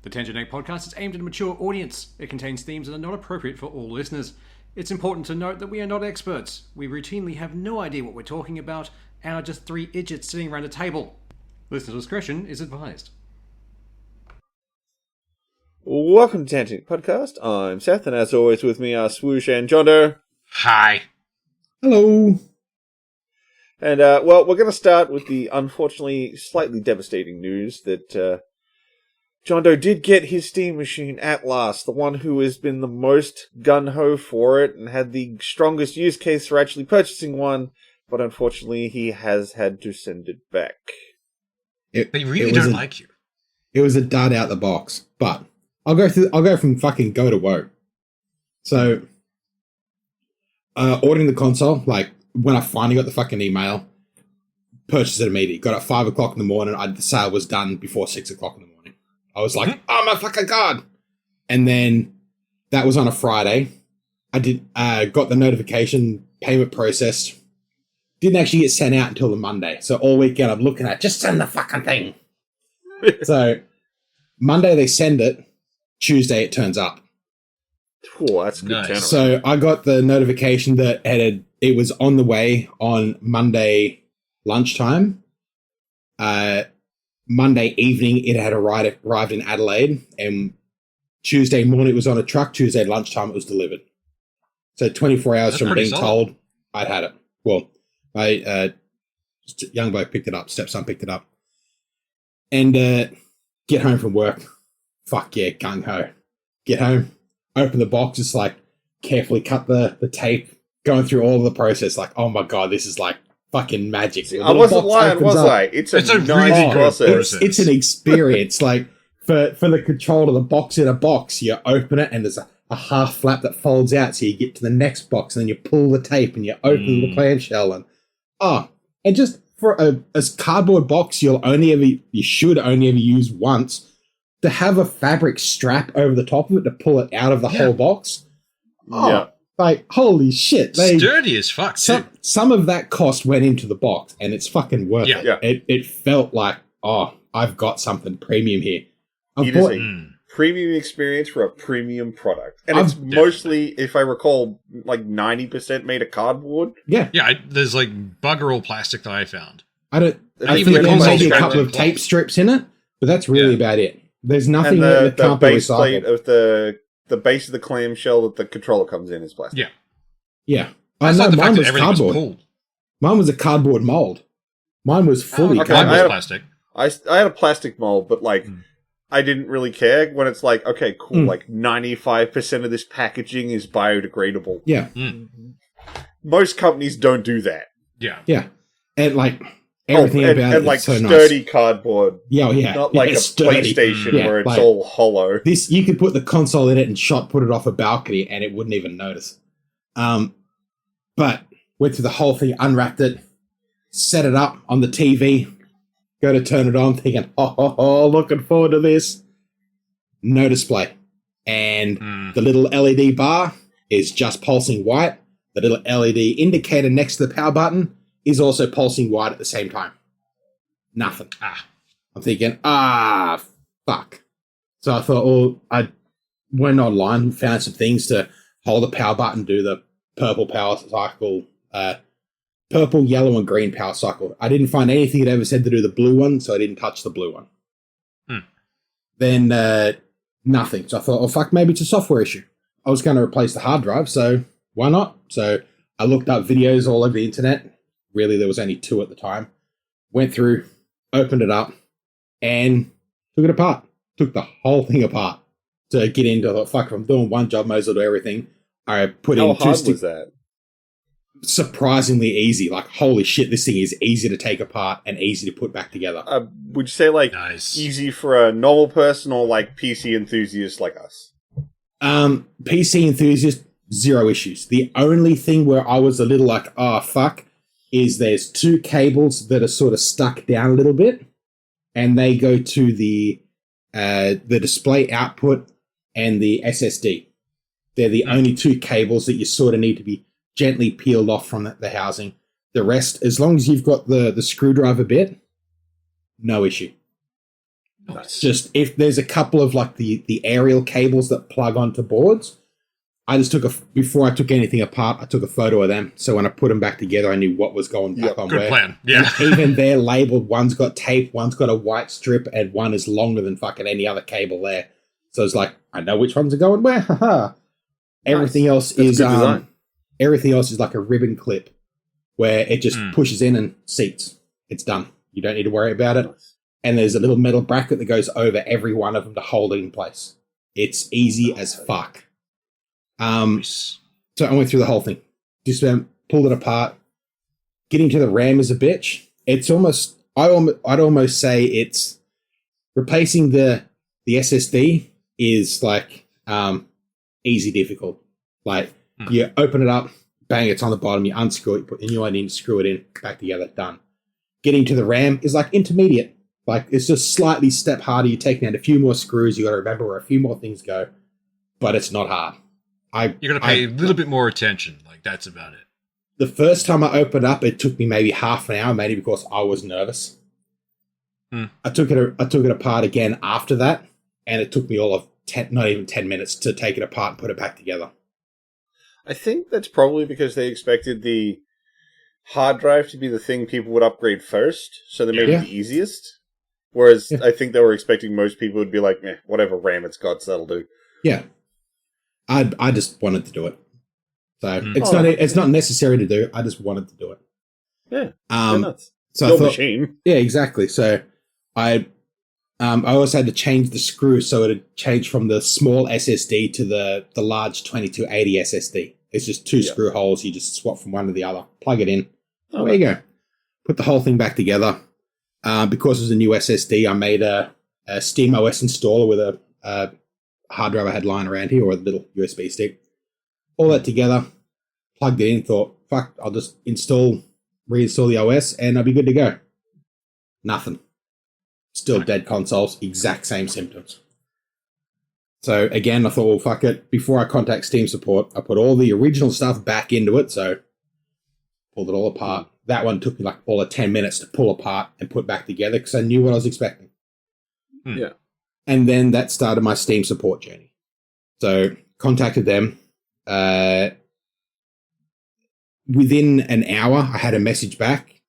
The Tangent podcast is aimed at a mature audience. It contains themes that are not appropriate for all listeners. It's important to note that we are not experts. We routinely have no idea what we're talking about and are just three idiots sitting around a table. Listener discretion is advised. Welcome to Tangent Podcast. I'm Seth, and as always with me are Swoosh and Jondoe. Hi. Hello. And, well, we're going to start with the unfortunately slightly devastating news that Jondoe did get his Steam machine at last, the one who has been the most gung-ho for it and had the strongest use case for actually purchasing one, but unfortunately he has had to send it back. They really don't like you. It was a dud out the box, but I'll go from fucking go to woe. So, ordering the console, like, when I finally got the fucking email, purchased it immediately. Got at 5 o'clock in the morning, the sale was done before 6 o'clock in the morning. I was like, oh my fucking god! And then, that was on a Friday. I got the notification, payment processed. Didn't actually get sent out until the Monday. So all weekend I'm looking at, just send the fucking thing. So, Monday they send it, Tuesday it turns up. Oh, that's a good turnaround. So I got the notification that it was on the way on Monday lunchtime. Monday evening it had arrived in Adelaide, and Tuesday morning it was on a truck. Tuesday lunchtime it was delivered. So 24 hours from being told I'd had it. Well, young bloke picked it up, stepson picked it up. And get home from work. Fuck yeah, gung-ho. Get home, open the box, just like carefully cut the tape, going through all of the process, like, oh my god, this is like fucking magic. I wasn't lying, was I? It's a really good process. It's an experience. Like, for the control of the box in a box, you open it and there's a half flap that folds out, so you get to the next box and then you pull the tape and you open the clamshell and just for a cardboard box you should only ever use once, to have a fabric strap over the top of it to pull it out of the whole box. Like, holy shit. Sturdy as fuck, too. Some of that cost went into the box, and it's fucking worth it. Yeah. It felt like, I've got something premium here. It is a premium experience for a premium product. And it's mostly, if I recall, like 90% made of cardboard. Yeah. Yeah, there's like bugger all plastic that I found. I think even there the may be a console's couple of tape strips in it, but that's really about it. There's nothing that can't be base recycled. plate of the base of the clamshell that the controller comes in is plastic. Yeah. Yeah. I know the mine fact was that everything cardboard. was pulled. Mine was a cardboard mold. Mine was fully okay. Mine cardboard. was plastic. I had a plastic mold, but like I didn't really care when it's like, okay, cool, like 95% of this packaging is biodegradable. Yeah. Most companies don't do that. Yeah. Yeah. And like everything about it and like is so sturdy nice. cardboard. Yeah, Not like a sturdy. PlayStation Yeah, where it's like, all hollow. This, you could put the console in it and put it off a balcony and it wouldn't even notice. But went through the whole thing, unwrapped it, set it up on the TV, go to turn it on, thinking, looking forward to this. No display. And the little LED bar is just pulsing white. The little LED indicator next to the power button is also pulsing white at the same time. Nothing. I'm thinking, fuck. So I thought, I went online, found some things to hold the power button, do the purple power cycle, purple, yellow, and green power cycle. I didn't find anything that ever said to do the blue one, so I didn't touch the blue one. Then nothing. So I thought, fuck, maybe it's a software issue. I was going to replace the hard drive, so why not? So I looked up videos all over the internet. Really, there was only 2 at the time. Went through, opened it up, and took it apart. Took the whole thing apart to get into the fuck. If I'm doing one job, may as well do everything. I put in 2 How hard was that? Surprisingly easy. Like, holy shit, this thing is easy to take apart and easy to put back together. Would you say like Nice. easy for a normal person or like PC enthusiasts like us? PC enthusiast, 0 issues. The only thing where I was a little like, fuck, is there's 2 cables that are sort of stuck down a little bit, and they go to the display output and the SSD. They're the only 2 cables that you sort of need to be gently peeled off from the housing. The rest, as long as you've got the screwdriver bit, no issue. Nice. Just if there's a couple of like the aerial cables that plug onto boards, I just before I took anything apart, I took a photo of them. So when I put them back together, I knew what was going back on Good where. plan. Yeah. And even they're labeled. One's got tape, one's got a white strip, and one is longer than fucking any other cable there. So it's like, I know which ones are going where. Haha. Everything else is everything else is like a ribbon clip where it just pushes in and seats. It's done. You don't need to worry about it. And there's a little metal bracket that goes over every one of them to hold it in place. It's easy as fuck. So I went through the whole thing. Just pulled it apart. Getting to the RAM is a bitch. It's almost, I'd almost say it's replacing the SSD is like easy difficult. Like you open it up, bang, it's on the bottom, you unscrew it, you put the new one in, screw it in, back together, done. Getting to the RAM is like intermediate. Like it's just slightly step harder. You're taking out a few more screws. You got to remember where a few more things go, but it's not hard. You're going to pay a little bit more attention. Like that's about it. The first time I opened up, it took me maybe half an hour, maybe because I was nervous. I took it apart again after that, and it took me all of not even 10 minutes to take it apart and put it back together. I think that's probably because they expected the hard drive to be the thing people would upgrade first, so they made it the easiest. Whereas I think they were expecting most people would be like, whatever RAM it's got, so that'll do. Yeah. I just wanted to do it. So it's not necessary to do. I just wanted to do it. Yeah. So Your machine. Yeah, exactly. So I also had to change the screw so it had changed from the small SSD to the large 2280 SSD. It's just two screw holes. You just swap from one to the other. Plug it in. There you go. Put the whole thing back together. Because it was a new SSD, I made a SteamOS installer with a hard drive I had lying around here, or a little USB stick. All that together, plugged it in, thought, fuck, I'll just reinstall the OS, and I'll be good to go. Nothing. Still dead consoles, exact same symptoms. So again, I thought, well, fuck it. Before I contact Steam support, I put all the original stuff back into it, so pulled it all apart. That one took me like all of 10 minutes to pull apart and put back together because I knew what I was expecting. Yeah. And then that started my Steam support journey. So contacted them. Within an hour, I had a message back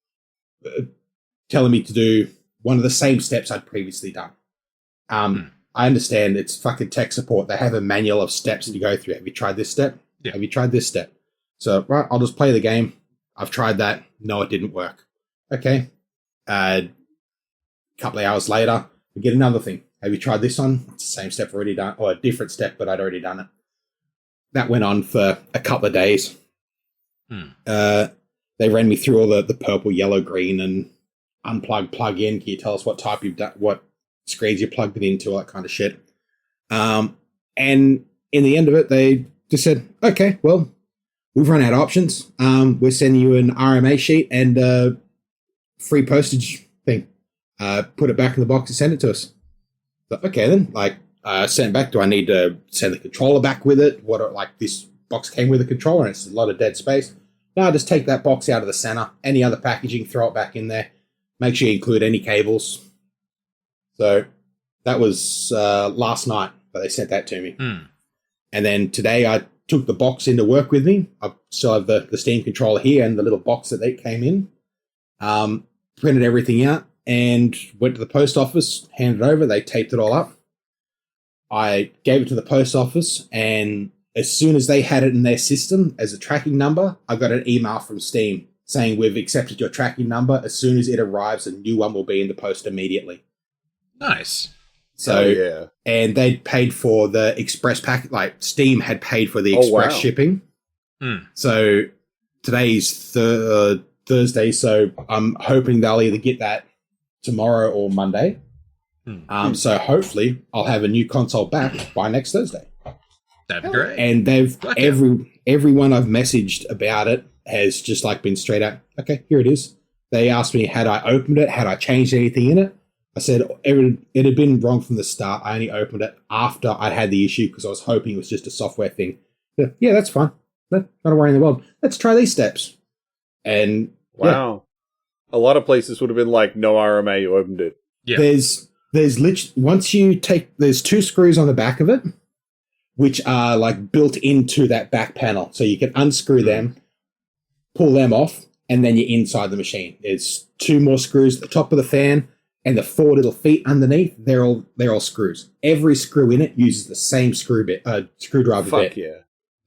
telling me to do one of the same steps I'd previously done. I understand it's fucking tech support. They have a manual of steps to go through. Have you tried this step? Yeah. Have you tried this step? So, right, I'll just play the game. I've tried that. No, it didn't work. Okay. A couple of hours later, we get another thing. Have you tried this one? It's the same step already done, or a different step, but I'd already done it. That went on for a couple of days. They ran me through all the purple, yellow, green, and unplug, plug in. Can you tell us what type you've done, what screens you plugged it into, all that kind of shit. And in the end of it, they just said, okay, well, we've run out of options. We're sending you an RMA sheet and a free postage thing. Put it back in the box and send it to us. So, okay, then, send it back. Do I need to send the controller back with it? This box came with a controller and it's a lot of dead space. No, just take that box out of the center. Any other packaging, throw it back in there. Make sure you include any cables. So that was last night, but they sent that to me. And then today I took the box into work with me. I still have the Steam controller here and the little box that they came in. Printed everything out and went to the post office, handed it over. They taped it all up. I gave it to the post office, and as soon as they had it in their system as a tracking number, I got an email from Steam saying we've accepted your tracking number. As soon as it arrives, a new one will be in the post immediately. Nice. So, and they'd paid for the express pack, Steam had paid for the express shipping. So today's Thursday, so I'm hoping they'll either get that tomorrow or Monday. So hopefully I'll have a new console back by next Thursday. That'd be great. And they've everyone I've messaged about it has just been straight out. Okay, here it is. They asked me, had I opened it? Had I changed anything in it? I said it had been wrong from the start. I only opened it after I had the issue because I was hoping it was just a software thing. Yeah, that's fine. Not a worry in the world. Let's try these steps. And wow, a lot of places would have been like, no RMA, you opened it. Yeah. there's 2 screws on the back of it, which are like built into that back panel. So you can unscrew them, pull them off, and then you're inside the machine. There's 2 more screws at the top of the fan, and the 4 little feet underneath, they're all screws. Every screw in it uses the same screwdriver bit. Fuck yeah.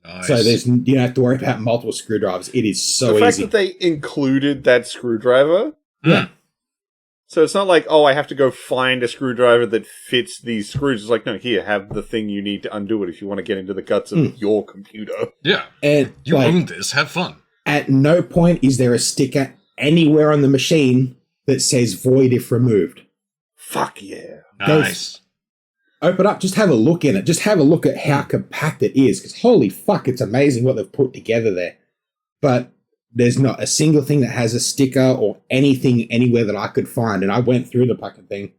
Nice. So you don't have to worry about multiple screwdrivers. It is so The fact easy. that they included that screwdriver. Yeah. So it's not like, oh, I have to go find a screwdriver that fits these screws. It's like, no, here, have the thing you need to undo it if you want to get into the guts of your computer. Yeah. And You own this. Have fun. at no point is there a sticker anywhere on the machine that says void if removed. Fuck yeah. Nice. Open up, just have a look in it. Just have a look at how compact it is, because holy fuck, it's amazing what they've put together there. But there's not a single thing that has a sticker or anything anywhere that I could find. And I went through the fucking thing.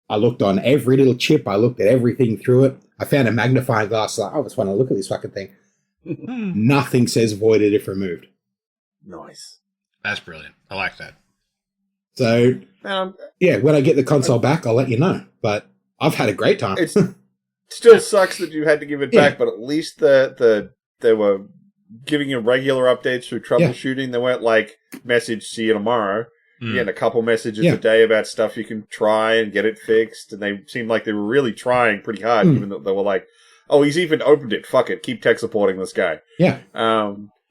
I looked on every little chip. I looked at everything through it. I found a magnifying glass. Like, I just want to look at this fucking thing. Nothing says voided if removed. Nice. That's brilliant. I like that. So, Man, yeah, when I get the console back, I'll let you know. But I've had a great time. it still sucks that you had to give it back, but at least they were giving you regular updates through troubleshooting. They weren't like, message, see you tomorrow. You're getting a couple messages a day about stuff you can try and get it fixed. And they seemed like they were really trying pretty hard, even though they were like, oh, he's even opened it. Fuck it. Keep tech supporting this guy. Yeah.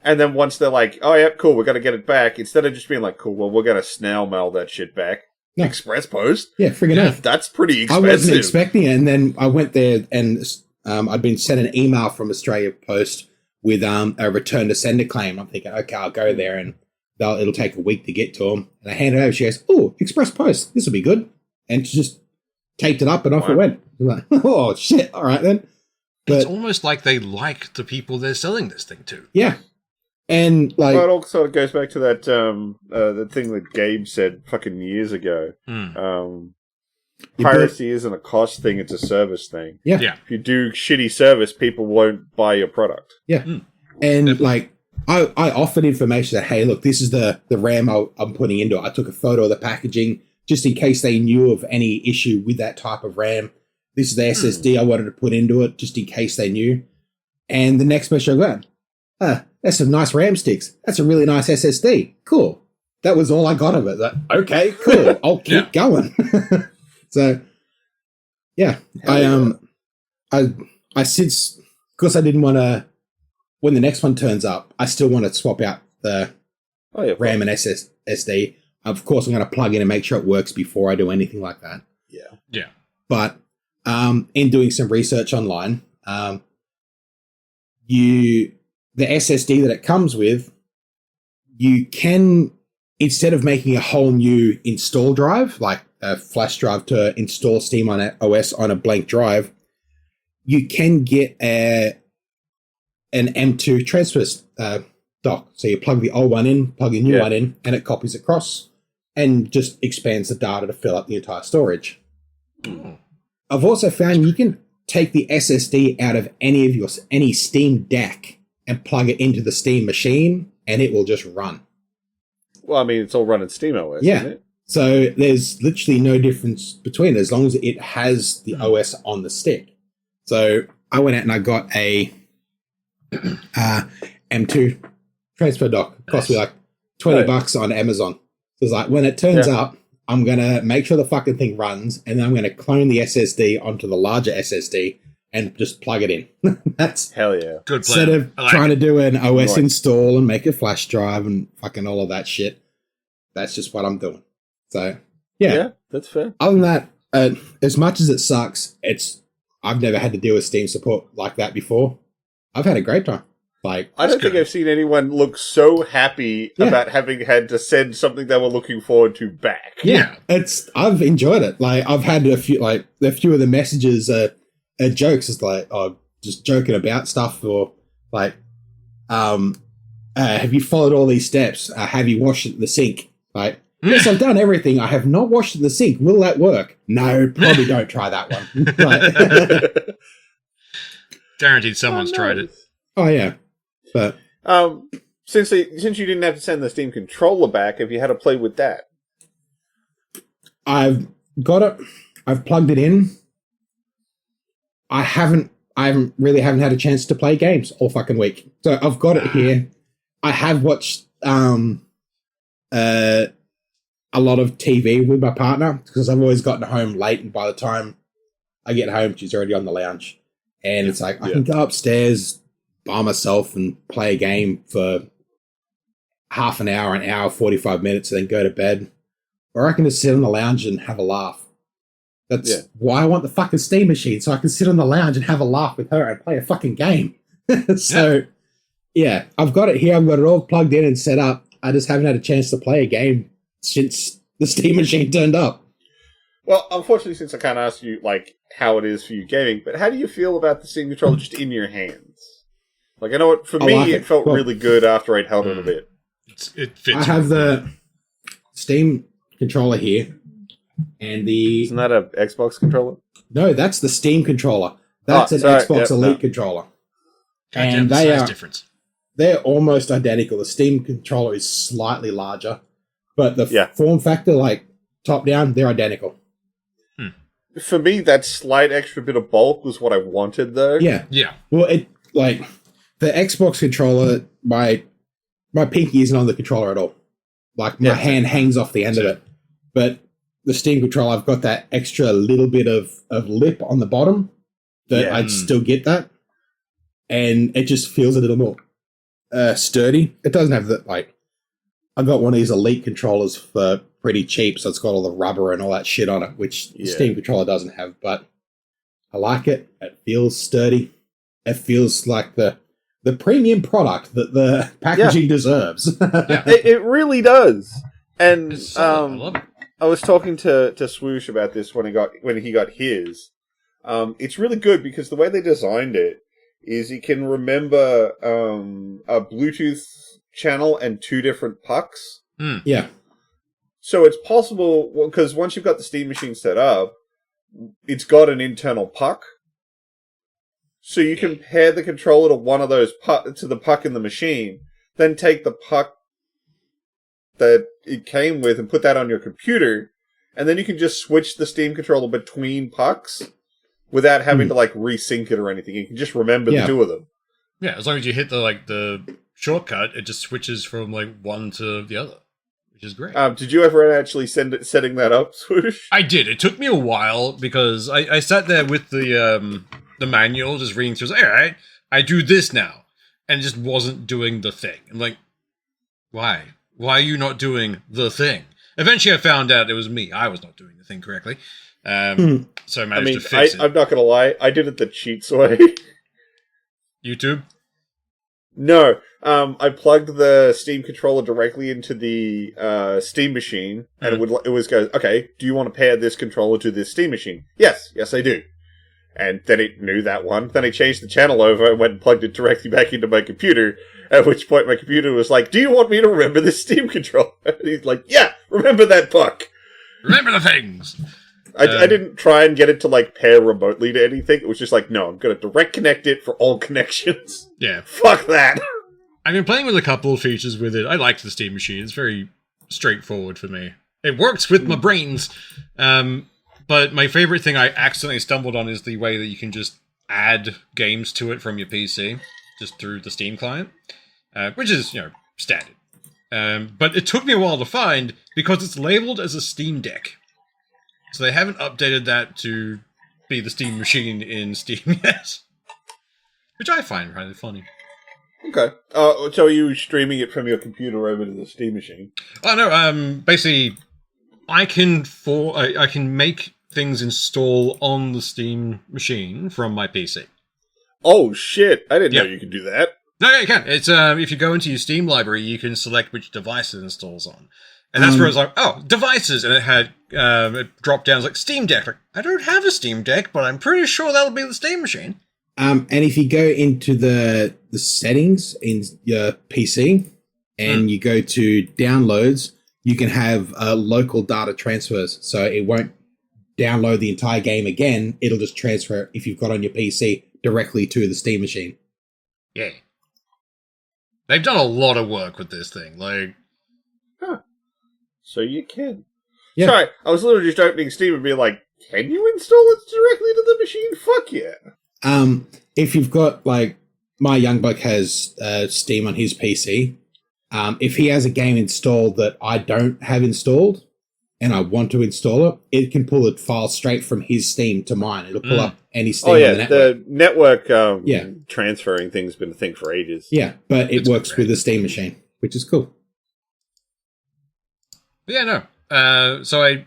And then once they're like, oh, yeah, cool, we're going to get it back, instead of just being like, cool, well, we're going to snail mail that shit back. Yeah. Express post? Yeah, friggin' earth. That's pretty expensive. I wasn't expecting it. And then I went there and I'd been sent an email from Australia Post with a return to sender claim. I'm thinking, okay, I'll go there and it'll take a week to get to them. And I handed it over. She goes, oh, Express Post, this will be good. And she just taped it up and off it went. I'm like, oh, shit. All right, then. But, it's almost like they like the people they're selling this thing to. Yeah. And like, well, it also goes back to that the thing that Gabe said fucking years ago. Piracy isn't a cost thing; it's a service thing. Yeah. If you do shitty service, people won't buy your product. Yeah, and like I offered information that, hey, look, this is the RAM I'm putting into it. I took a photo of the packaging just in case they knew of any issue with that type of RAM. This is the SSD I wanted to put into it just in case they knew. And the next message I got, that's some nice RAM sticks. That's a really nice SSD. Cool. That was all I got of it. Like, okay, cool. I'll keep going. So, yeah, I since, because I didn't want to, when the next one turns up, I still want to swap out the RAM and SSD. Of course, I'm going to plug in and make sure it works before I do anything like that. Yeah. But in doing some research online, the SSD that it comes with, you can, instead of making a whole new install drive, like a flash drive to install Steam on OS on a blank drive, you can get an M2 transfer dock. So you plug the old one in, plug a new one in, and it copies across and just expands the data to fill up the entire storage. I've also found you can take the SSD out of any Steam deck and plug it into the Steam machine, and it will just run. Well, I mean, it's all running SteamOS, isn't it? So there's literally no difference between it as long as it has the OS on the stick. So I went out and I got a M2 transfer dock. It cost me like $20 on Amazon. So it's like, when it turns up, I'm going to make sure the fucking thing runs, and then I'm going to clone the SSD onto the larger SSD and just plug it in. That's hell yeah. Good plan. Instead of trying to do an OS install and make a flash drive and fucking all of that shit, that's just what I'm doing. So, yeah, that's fair. Other than that, as much as it sucks, I've never had to deal with Steam support like that before. I've had a great time. Like, I don't think I've seen anyone look so happy about having had to send something they were looking forward to back. Yeah, I've enjoyed it. Like, I've had a few of the messages are jokes. It's like, just joking about stuff, or like, have you followed all these steps? Have you washed it in the sink? Like, yes, I've done everything. I have not washed it in the sink. Will that work? No, probably don't try that one. Like, guaranteed someone's tried it. Oh yeah, but since you didn't have to send the Steam controller back, have you had to play with that? I've got it. I've plugged it in. I haven't had a chance to play games all fucking week. So I've got it here. I have watched a lot of TV with my partner because I've always gotten home late, and by the time I get home, she's already on the lounge. And it's like, I can go upstairs by myself and play a game for half an hour, 45 minutes, and then go to bed. Or I can just sit on the lounge and have a laugh. That's why I want the fucking Steam machine, so I can sit on the lounge and have a laugh with her and play a fucking game. So, yeah, I've got it here. I've got it all plugged in and set up. I just haven't had a chance to play a game since the Steam machine turned up. Well, unfortunately, since I can't ask you, like, how it is for you gaming, but how do you feel about the Steam controller just in your hands? Like, I know for me, it felt really good after I'd held it a bit. It fits. I have the Steam controller here, and Isn't that an Xbox controller? No, that's the Steam controller. That's an Xbox Elite controller. And they are different. They're almost identical. The Steam controller is slightly larger, but the form factor, like top down, they're identical. For me, that slight extra bit of bulk was what I wanted, though. Yeah. Well, it like the Xbox controller, my pinky isn't on the controller at all. Like my hand hangs off the end of it. But the Steam controller, I've got that extra little bit of lip on the bottom that I'd still get that, and it just feels a little more sturdy. It doesn't have that, like, I got one of these Elite controllers for pretty cheap, so it's got all the rubber and all that shit on it, which the Steam controller doesn't have, but I like it. It feels sturdy. It feels like the premium product that the packaging deserves. It really does. And I love it. I was talking to Swoosh about this when he got his. It's really good because the way they designed it is he can remember a Bluetooth channel and 2 different pucks. Yeah. So it's possible, because once you've got the Steam machine set up, it's got an internal puck. So you can pair the controller to one of those to the puck in the machine, then take the puck that it came with and put that on your computer, and then you can just switch the Steam controller between pucks without having to like resync it or anything. You can just remember the 2 of them. Yeah, as long as you hit the shortcut, it just switches from like one to the other, which is great. Did you ever actually setting that up, Swoosh? I did. It took me a while because I sat there with the manual, just reading through. All right, I do this now, and it just wasn't doing the thing. I'm like, why? Why are you not doing the thing? Eventually, I found out it was me. I was not doing the thing correctly. So I managed to fix it. I'm not going to lie. I did it the cheats way. YouTube? No. I plugged the Steam controller directly into the Steam machine, and it was go, okay, do you want to pair this controller to this Steam machine? Yes, I do. And then it knew that one. Then I changed the channel over and went and plugged it directly back into my computer, at which point my computer was like, do you want me to remember this Steam controller? And he's like, yeah, remember that puck. Remember the things. I didn't try and get it to like pair remotely to anything. It was just like, no, I'm going to direct connect it for all connections. Yeah. Fuck that. I've been playing with a couple of features with it. I liked the Steam machine. It's very straightforward for me. It works with my brains. But my favorite thing I accidentally stumbled on is the way that you can just add games to it from your PC, just through the Steam client, which is, standard. But it took me a while to find because it's labeled as a Steam Deck. So they haven't updated that to be the Steam machine in Steam yet. Which I find kind of funny. Okay. So are you streaming it from your computer over to the Steam machine? Oh, no. Basically, I can make things install on the Steam machine from my PC. Oh, shit. I didn't know you could do that. No, yeah, you can. It's if you go into your Steam library, you can select which device it installs on. And that's where I was like, oh, devices. And it had it dropped down like Steam Deck. Like, I don't have a Steam Deck, but I'm pretty sure that'll be the Steam machine. And if you go into the settings in your PC and you go to downloads, you can have local data transfers. So it won't download the entire game again. It'll just transfer, if you've got on your PC, directly to the Steam machine. Yeah. They've done a lot of work with this thing. Like, so you can. Yeah. Sorry, I was literally just opening Steam and being like, Can you install it directly to the machine? Fuck yeah. If you've got, like, my young buck has Steam on his PC. If he has a game installed that I don't have installed and I want to install it, it can pull a file straight from his Steam to mine. It'll pull up any Steam on the network. The network transferring thing's been a thing for ages. Yeah, but it works with the Steam machine, which is cool. Yeah, no. So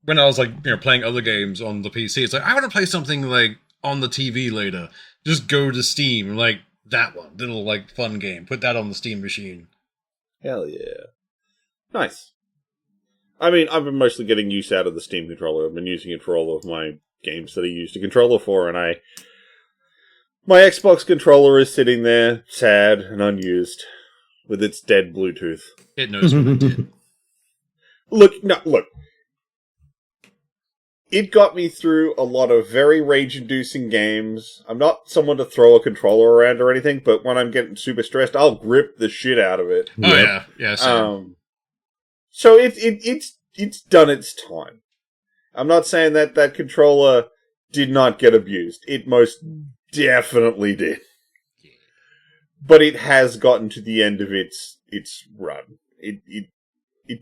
when I was like, playing other games on the PC, it's like, I want to play something like on the TV later. Just go to Steam, like that one, little like fun game. Put that on the Steam machine. Hell yeah. Nice. I mean, I've been mostly getting use out of the Steam controller. I've been using it for all of my games that I used a controller for, and my Xbox controller is sitting there, sad and unused, with its dead Bluetooth. It knows what it did. Look. It got me through a lot of very rage-inducing games. I'm not someone to throw a controller around or anything, but when I'm getting super stressed, I'll grip the shit out of it. Oh, yeah. Same. So it's done its time. I'm not saying that controller did not get abused. It most definitely did. But it has gotten to the end of its run. It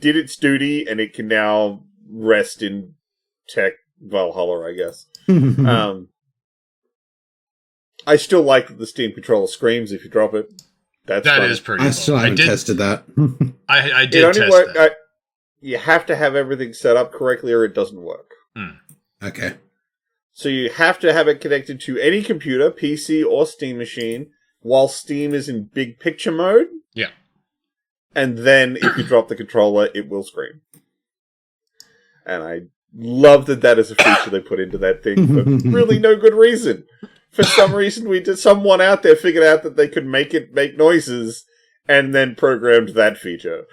did its duty, and it can now rest in Tech Valhalla, I guess. I still like that the Steam controller screams if you drop it. That is pretty cool. I still haven't tested that. I did test that. You have to have everything set up correctly or it doesn't work. Okay. So you have to have it connected to any computer, PC or Steam machine, while Steam is in big picture mode. Yeah. And then if you drop the controller, it will scream. And I love that is a feature they put into that thing for really no good reason. For some reason, someone out there figured out that they could make it make noises and then programmed that feature.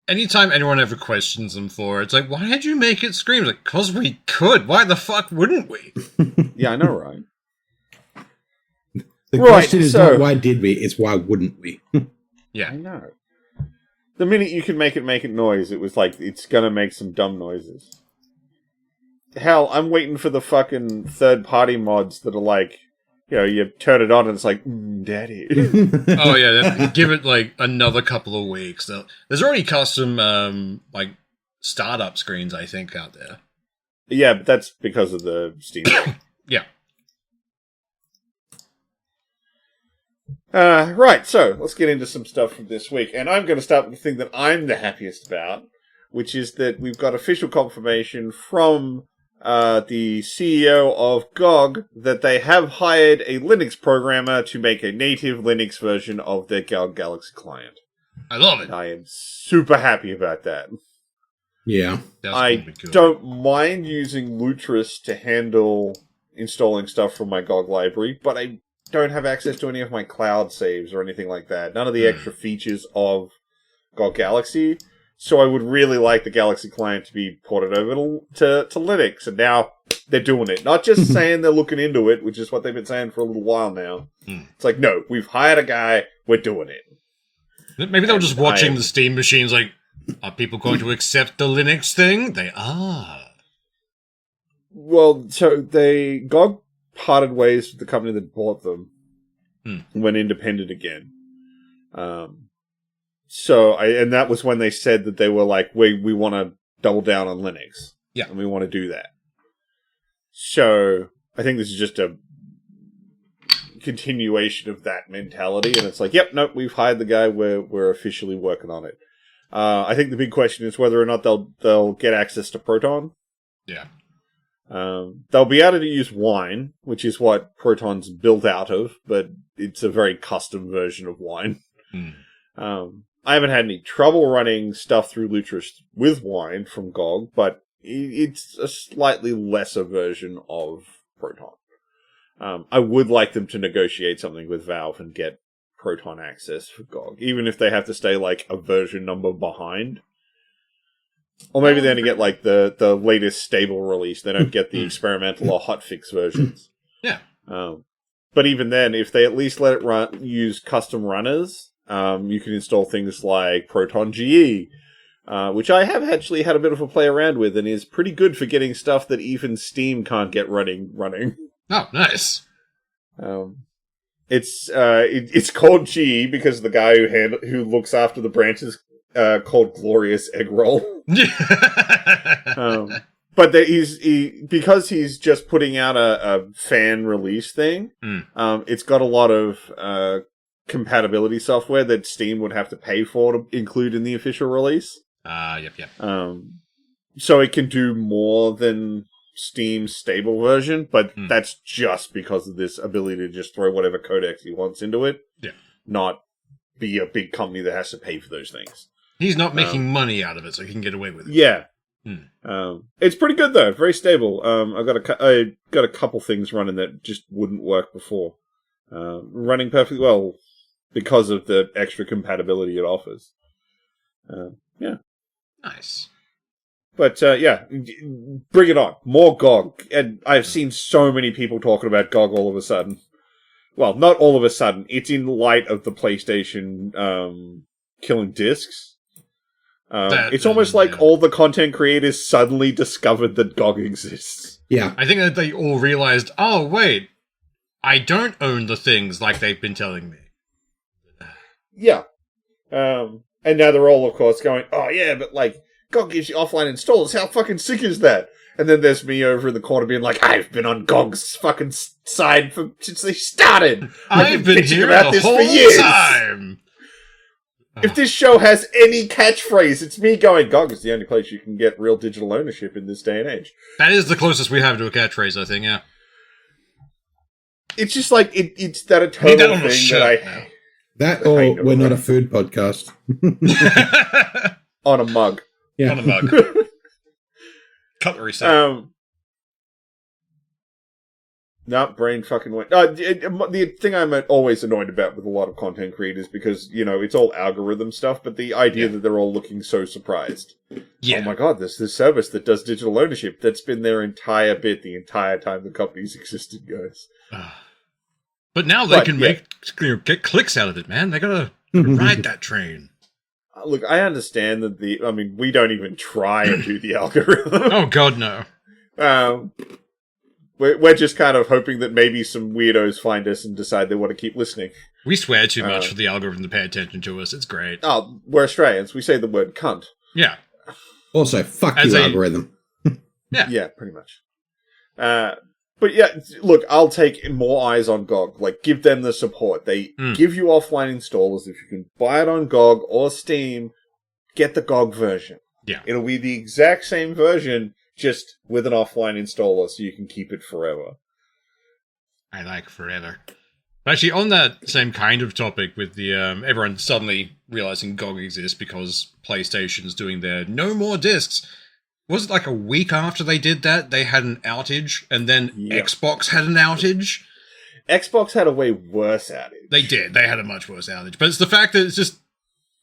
Anytime anyone ever questions them for it, it's like, why did you make it scream? Like, 'cause we could. Why the fuck wouldn't we? Yeah, I know, right? The question is not why did we, it's why wouldn't we? Yeah. I know. The minute you could make it noise, it was like, it's gonna make some dumb noises. Hell, I'm waiting for the fucking third-party mods that are like, you turn it on and it's like, daddy. Oh, yeah, give it, like, another couple of weeks. There's already custom, startup screens, I think, out there. Yeah, but that's because of the Steam. Yeah. Right, so let's get into some stuff from this week. And I'm going to start with the thing that I'm the happiest about, which is that we've got official confirmation from the CEO of GOG that they have hired a Linux programmer to make a native Linux version of their GOG Galaxy client. I love it. I am super happy about that. Yeah. I don't mind using Lutris to handle installing stuff from my GOG library, but I don't have access to any of my cloud saves or anything like that. None of the extra features of GOG Galaxy. So I would really like the Galaxy client to be ported over to Linux. And now they're doing it. Not just saying they're looking into it, which is what they've been saying for a little while now. It's like, no, we've hired a guy. We're doing it. Maybe they were just watching the Steam machines like, are people going to accept the Linux thing? They are. Well, so GOG parted ways with the company that bought them and went independent again. And that was when they said that they were like, we want to double down on Linux. Yeah. And we want to do that. So I think this is just a continuation of that mentality. And it's like, yep, nope, we've hired the guy. We're officially working on it. I think the big question is whether or not they'll get access to Proton. Yeah. They'll be able to use Wine, which is what Proton's built out of, but it's a very custom version of Wine. I haven't had any trouble running stuff through Lutris with Wine from GOG, but it's a slightly lesser version of Proton. I would like them to negotiate something with Valve and get Proton access for GOG, even if they have to stay like a version number behind. Or maybe they only get like the latest stable release. They don't get the experimental or hotfix versions. Yeah. But even then, if they at least let it use custom runners, you can install things like Proton GE, which I have actually had a bit of a play around with, and is pretty good for getting stuff that even Steam can't get running. Oh, nice. It's called GE because the guy who looks after the branches called Glorious Egg Roll. But because he's just putting out a fan release thing, it's got a lot of compatibility software that Steam would have to pay for to include in the official release. Yep. So it can do more than Steam's stable version, but that's just because of this ability to just throw whatever codecs he wants into it. Yeah. Not be a big company that has to pay for those things. He's not making money out of it, so he can get away with it. Yeah. It's pretty good though, very stable. I got a couple things running that just wouldn't work before. Running perfectly well because of the extra compatibility it offers. Yeah. Nice. But, bring it on. More GOG. And I've seen so many people talking about GOG all of a sudden. Well, not all of a sudden. It's in light of the PlayStation killing discs. It's almost like all the content creators suddenly discovered that GOG exists. Yeah. I think that they all realized, oh, wait, I don't own the things like they've been telling me. Yeah. And now they're all, of course, going, oh, yeah, but, like, GOG gives you offline installs. How fucking sick is that? And then there's me over in the corner being like, I've been on GOG's fucking side since they started. I've been bitching here about the this whole for years. time. If this show has any catchphrase, it's me going, GOG is the only place you can get real digital ownership in this day and age. That is the closest we have to a catchphrase, I think, yeah. It's just like, it's that eternal thing that I... That or we're not a food podcast. On a mug. Yeah. On a mug. Cutlery set. Brain fucking went. The thing I'm always annoyed about with a lot of content creators, because, it's all algorithm stuff, but the idea that they're all looking so surprised. Yeah. Oh my god, there's this service that does digital ownership. That's been their entire bit the entire time the company's existed, guys. But now they can get clicks out of it, man. They gotta ride that train. Look, I understand that we don't even try and do the algorithm. Oh god, no. We're just kind of hoping that maybe some weirdos find us and decide they want to keep listening. We swear too much for the algorithm to pay attention to us. It's great. Oh, we're Australians. We say the word cunt. Yeah. Also, fuck you, algorithm. Yeah. Yeah, pretty much. But yeah, look, I'll take more eyes on GOG. Like, give them the support. They give you offline installers. If you can buy it on GOG or Steam, get the GOG version. Yeah. It'll be the exact same version, just with an offline installer, so you can keep it forever. I like forever. Actually, on that same kind of topic with the everyone suddenly realizing GOG exists because PlayStation's doing their no more discs. Was it like a week after they did that, they had an outage, and then Xbox had an outage? Xbox had a way worse outage. They did. They had a much worse outage. But it's the fact that it's just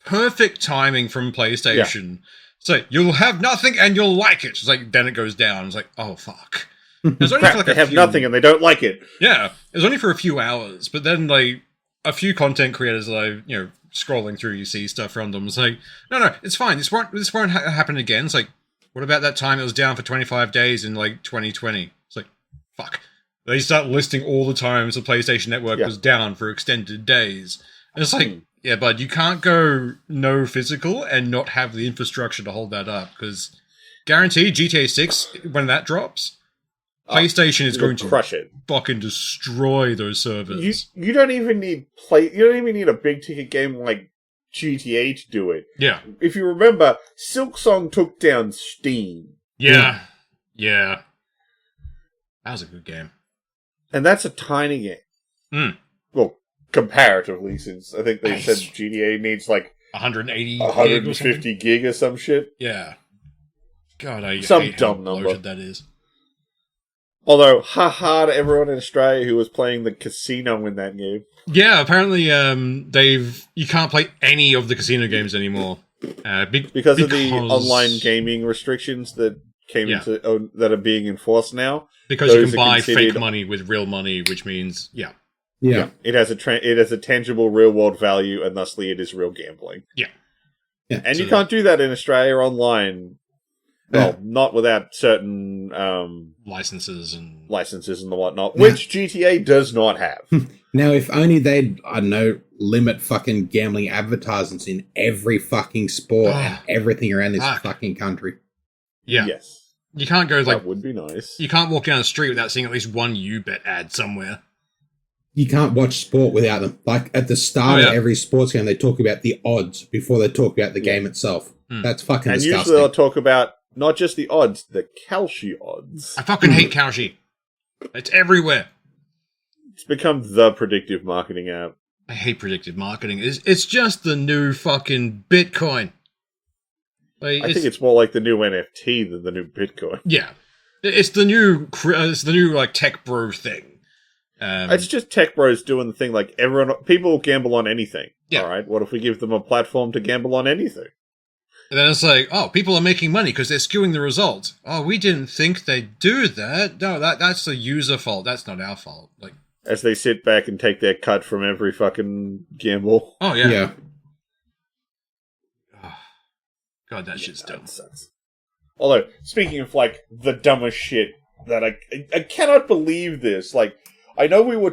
perfect timing from PlayStation. Yeah. So you'll have nothing and you'll like it. It's like, then it goes down. It's like, oh, fuck. It's only Crap, for like they have nothing and they don't like it. Yeah. It was only for a few hours. But then, like, a few content creators that scrolling through, you see stuff from them. It's like, no, it's fine. This won't happen again. It's like, what about that time it was down for 25 days in, like, 2020? It's like, fuck. They start listing all the times the PlayStation Network was down for extended days. And it's like, yeah, bud, you can't go no physical and not have the infrastructure to hold that up. Because guaranteed, GTA 6, when that drops, PlayStation is going to crush it. Fucking destroy those servers. You don't even need a big ticket game like GTA to do it. Yeah. If you remember, Silksong took down Steam. Yeah. That was a good game. And that's a tiny game. Well, comparatively, since I think they said GTA needs like 150 gig or some shit. Yeah. God, I hate dumb how number that is. Although, haha to everyone in Australia who was playing the casino in that game. Yeah, apparently you can't play any of the casino games anymore. Because of the online gaming restrictions that that are being enforced now. Because you can buy fake money with real money, which means Yeah. It has a tangible real world value, and thusly it is real gambling. Yeah. And you can't do that in Australia online. Well, not without certain licenses and the whatnot, which GTA does not have. Now, if only they'd, I don't know, limit fucking gambling advertisements in every fucking sport and everything around this fucking country. Yeah. Yes. You can't go that would be nice. You can't walk down the street without seeing at least one U-Bet ad somewhere. You can't watch sport without them. Like at the start of every sports game, they talk about the odds before they talk about the game itself. That's fucking disgusting. And usually they'll talk about not just the odds, the Kalshi odds. I fucking hate Kalshi. It's everywhere. It's become the predictive marketing app. I hate predictive marketing. It's just the new fucking Bitcoin. Like, I think it's more like the new NFT than the new Bitcoin. Yeah. It's the new like tech bro thing. It's just tech bros doing the thing like people gamble on anything. Yeah. All right. What if we give them a platform to gamble on anything? And then it's like, oh, people are making money because they're skewing the results. Oh, we didn't think they'd do that. No, that's the user fault. That's not our fault. Like, as they sit back and take their cut from every fucking gamble. Oh yeah. Yeah. Oh, God, that shit's dumb. Sucks. Although, speaking of like the dumbest shit that I cannot believe this. Like, I know we were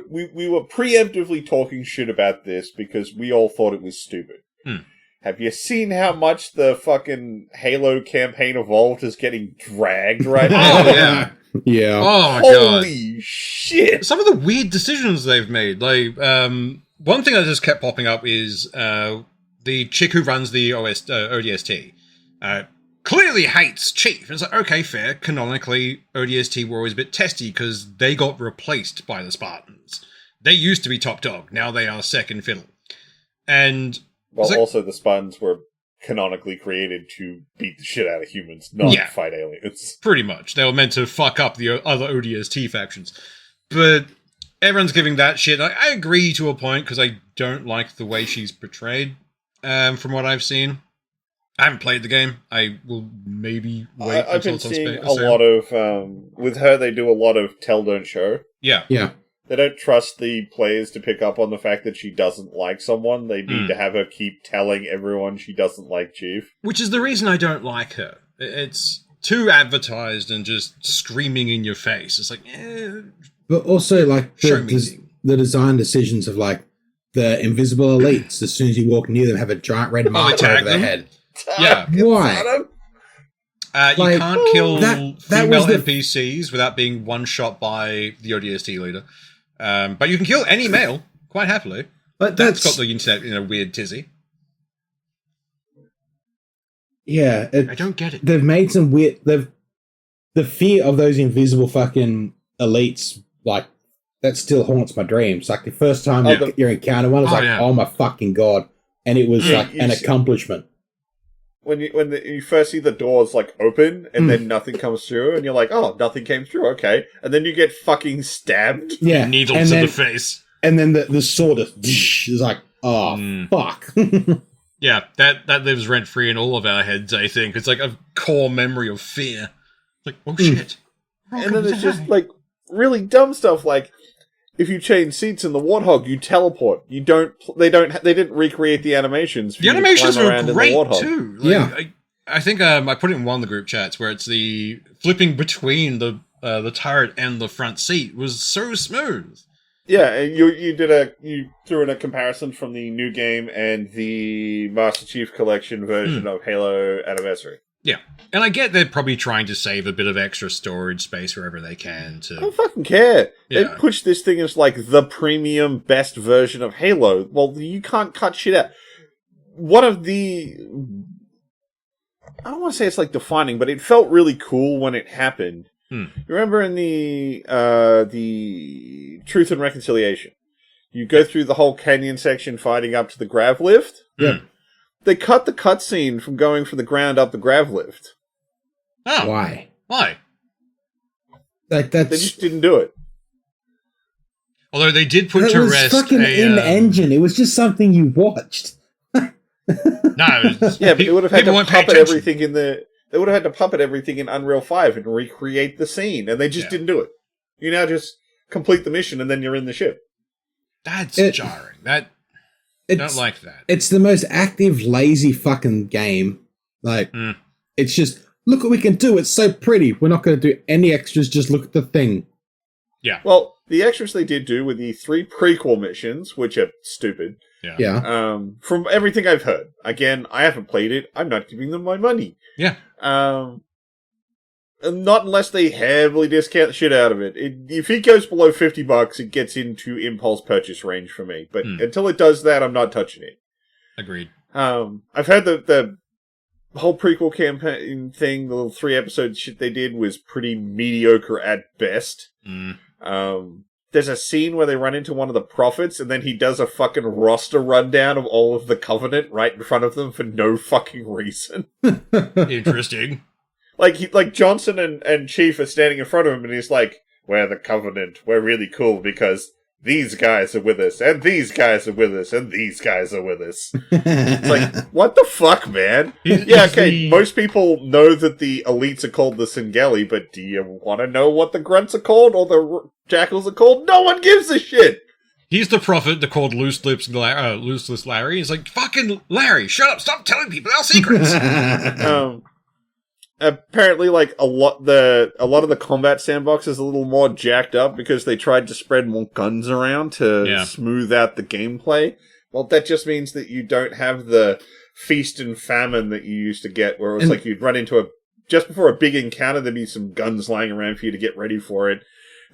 preemptively talking shit about this because we all thought it was stupid. Have you seen how much the fucking Halo campaign Evolved is getting dragged right now? Oh, yeah. Yeah. Oh, my God. Holy shit. Some of the weird decisions they've made. Like, one thing that just kept popping up is the chick who runs the ODST clearly hates Chief. And it's like, okay, fair. Canonically, ODST were always a bit testy because they got replaced by the Spartans. They used to be top dog. Now they are second fiddle. And... Well, also the Spartans were canonically created to beat the shit out of humans, not fight aliens. Pretty much. They were meant to fuck up the other ODST factions. But everyone's giving that shit. I agree to a point, because I don't like the way she's portrayed, from what I've seen. I haven't played the game. I will maybe wait I've until been it's on seeing a lot of... with her, they do a lot of tell, don't show. Yeah. Yeah. They don't trust the players to pick up on the fact that she doesn't like someone. They need to have her keep telling everyone she doesn't like Chief. Which is the reason I don't like her. It's too advertised and just screaming in your face. It's like, But also, like, the design decisions of, like, the invisible elites, as soon as you walk near them, have a giant red mark over their head. Yeah. Why? You can't kill female NPCs without being one shot by the ODST leader. But you can kill any male, quite happily. But that's got the internet in a weird tizzy. Yeah. I don't get it. They've made some weird... The fear of those invisible fucking elites, like, that still haunts my dreams. Like, the first time you encounter one, it's oh my fucking God. And it was like an accomplishment. When you first see the doors like open and then nothing comes through and you're like, oh, nothing came through, okay. And then you get fucking stabbed. Yeah. Needles to the face. And then the sword is like, oh, fuck. Yeah, that lives rent-free in all of our heads, I think. It's like a core memory of fear. It's like, oh shit. And then it's just like really dumb stuff like, if you change seats in the Warthog, you teleport. They didn't recreate the animations. The animations were great too. Like, yeah. I think I put it in one of the group chats where it's the flipping between the turret and the front seat was so smooth. Yeah, and you threw in a comparison from the new game and the Master Chief Collection version of Halo Anniversary. Yeah, and I get they're probably trying to save a bit of extra storage space wherever they can. I don't fucking care. Yeah. They push this thing as like the premium best version of Halo. Well, you can't cut shit out. One of the... I don't want to say it's like defining, but it felt really cool when it happened. You remember in the Truth and Reconciliation, you go through the whole canyon section fighting up to the grav lift? Yeah. They cut the cutscene from going from the ground up the grav lift. Oh. Why? They just didn't do it. Although they did put to rest fucking in-engine. It was just something you watched. No, but they would have had to puppet everything in the... They would have had to puppet everything in Unreal 5 and recreate the scene, and they just didn't do it. You now just complete the mission, and then you're in the ship. That's jarring. Don't like that. It's the most active, lazy fucking game. Like, it's just, look what we can do. It's so pretty. We're not going to do any extras. Just look at the thing. Yeah. Well, the extras they did do were the 3 prequel missions, which are stupid. Yeah. From everything I've heard. Again, I haven't played it. I'm not giving them my money. Yeah. Not unless they heavily discount the shit out of it. If it goes below $50, it gets into impulse purchase range for me. But until it does that, I'm not touching it. Agreed. I've heard the whole prequel campaign thing, the little 3-episode shit they did was pretty mediocre at best. There's a scene where they run into one of the prophets, and then he does a fucking roster rundown of all of the Covenant right in front of them for no fucking reason. Interesting. Like Johnson and Chief are standing in front of him, and he's like, "We're the Covenant. We're really cool because these guys are with us, and these guys are with us, and these guys are with us." It's like, what the fuck, man? Most people know that the elites are called the Singeli, but do you want to know what the grunts are called or the jackals are called? No one gives a shit! He's the prophet. They're called Loose Lips Larry. He's like, fucking Larry, shut up, stop telling people our secrets! Apparently, like, a lot of the combat sandbox is a little more jacked up because they tried to spread more guns around to smooth out the gameplay. Well, that just means that you don't have the feast and famine that you used to get, where it was like you'd run into just before a big encounter, there'd be some guns lying around for you to get ready for it.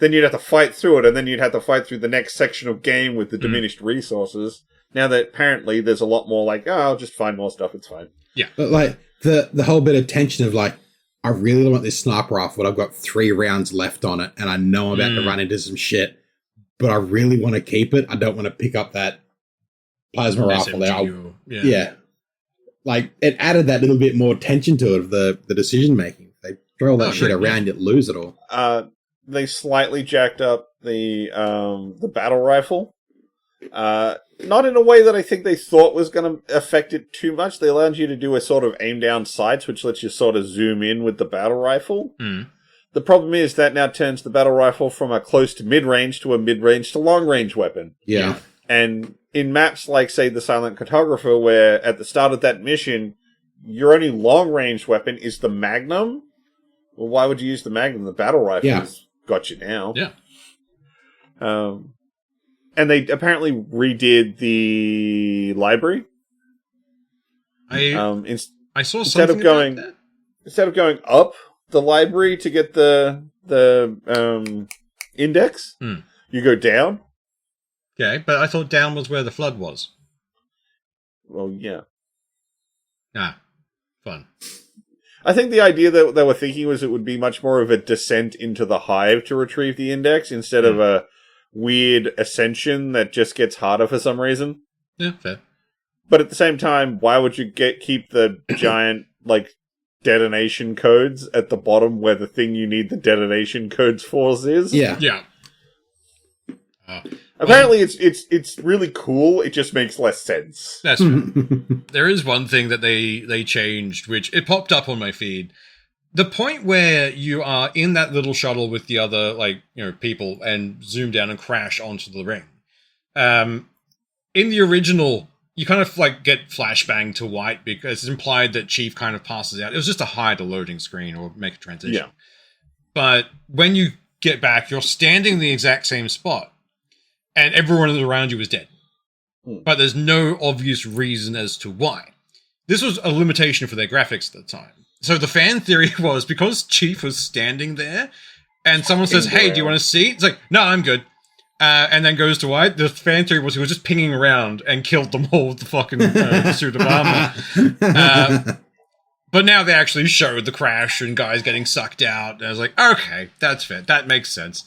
Then you'd have to fight through it, and then you'd have to fight through the next section of game with the diminished resources. Now that apparently there's a lot more like, I'll just find more stuff, it's fine. Yeah. But like the whole bit of tension of like, I really want this sniper rifle, but I've got 3 rounds left on it, and I know I'm about to run into some shit, but I really want to keep it. I don't want to pick up that plasma rifle there. Yeah. Like, it added that little bit more tension to it of the decision making. They throw all that shit around, you lose it all. They slightly jacked up the battle rifle. Not in a way that I think they thought was going to affect it too much. They allowed you to do a sort of aim down sights, which lets you sort of zoom in with the battle rifle. The problem is that now turns the battle rifle from a close to mid-range to a mid-range to long-range weapon. Yeah. And in maps like, say, the Silent Cartographer, where at the start of that mission, your only long-range weapon is the Magnum, well, why would you use the Magnum? The battle rifle's got you now. Yeah. And they apparently redid the library. I saw instead something about that. Instead of going up the library to get the index, you go down. Okay, but I thought down was where the flood was. Well, yeah. Fun. I think the idea that they were thinking was it would be much more of a descent into the hive to retrieve the index instead of a weird ascension that just gets harder for some reason. Yeah, fair. But at the same time, why would you keep the giant, like, detonation codes at the bottom where the thing you need the detonation codes for is? Yeah. Yeah. Apparently it's really cool, it just makes less sense. That's true. There is one thing that they changed, which it popped up on my feed. The point where you are in that little shuttle with the other, people and zoom down and crash onto the ring. In the original, you kind of get flashbang to white because it's implied that Chief kind of passes out. It was just to hide a loading screen or make a transition. Yeah. But when you get back, you're standing in the exact same spot and everyone around you is dead. But there's no obvious reason as to why. This was a limitation for their graphics at the time. So the fan theory was because Chief was standing there and someone says, hey, do you want to see? It's like, no, I'm good. And then goes to white. The fan theory was he was just pinging around and killed them all with the fucking suit of armor. But now they actually showed the crash and guys getting sucked out. And I was like, okay, that's fair. That makes sense.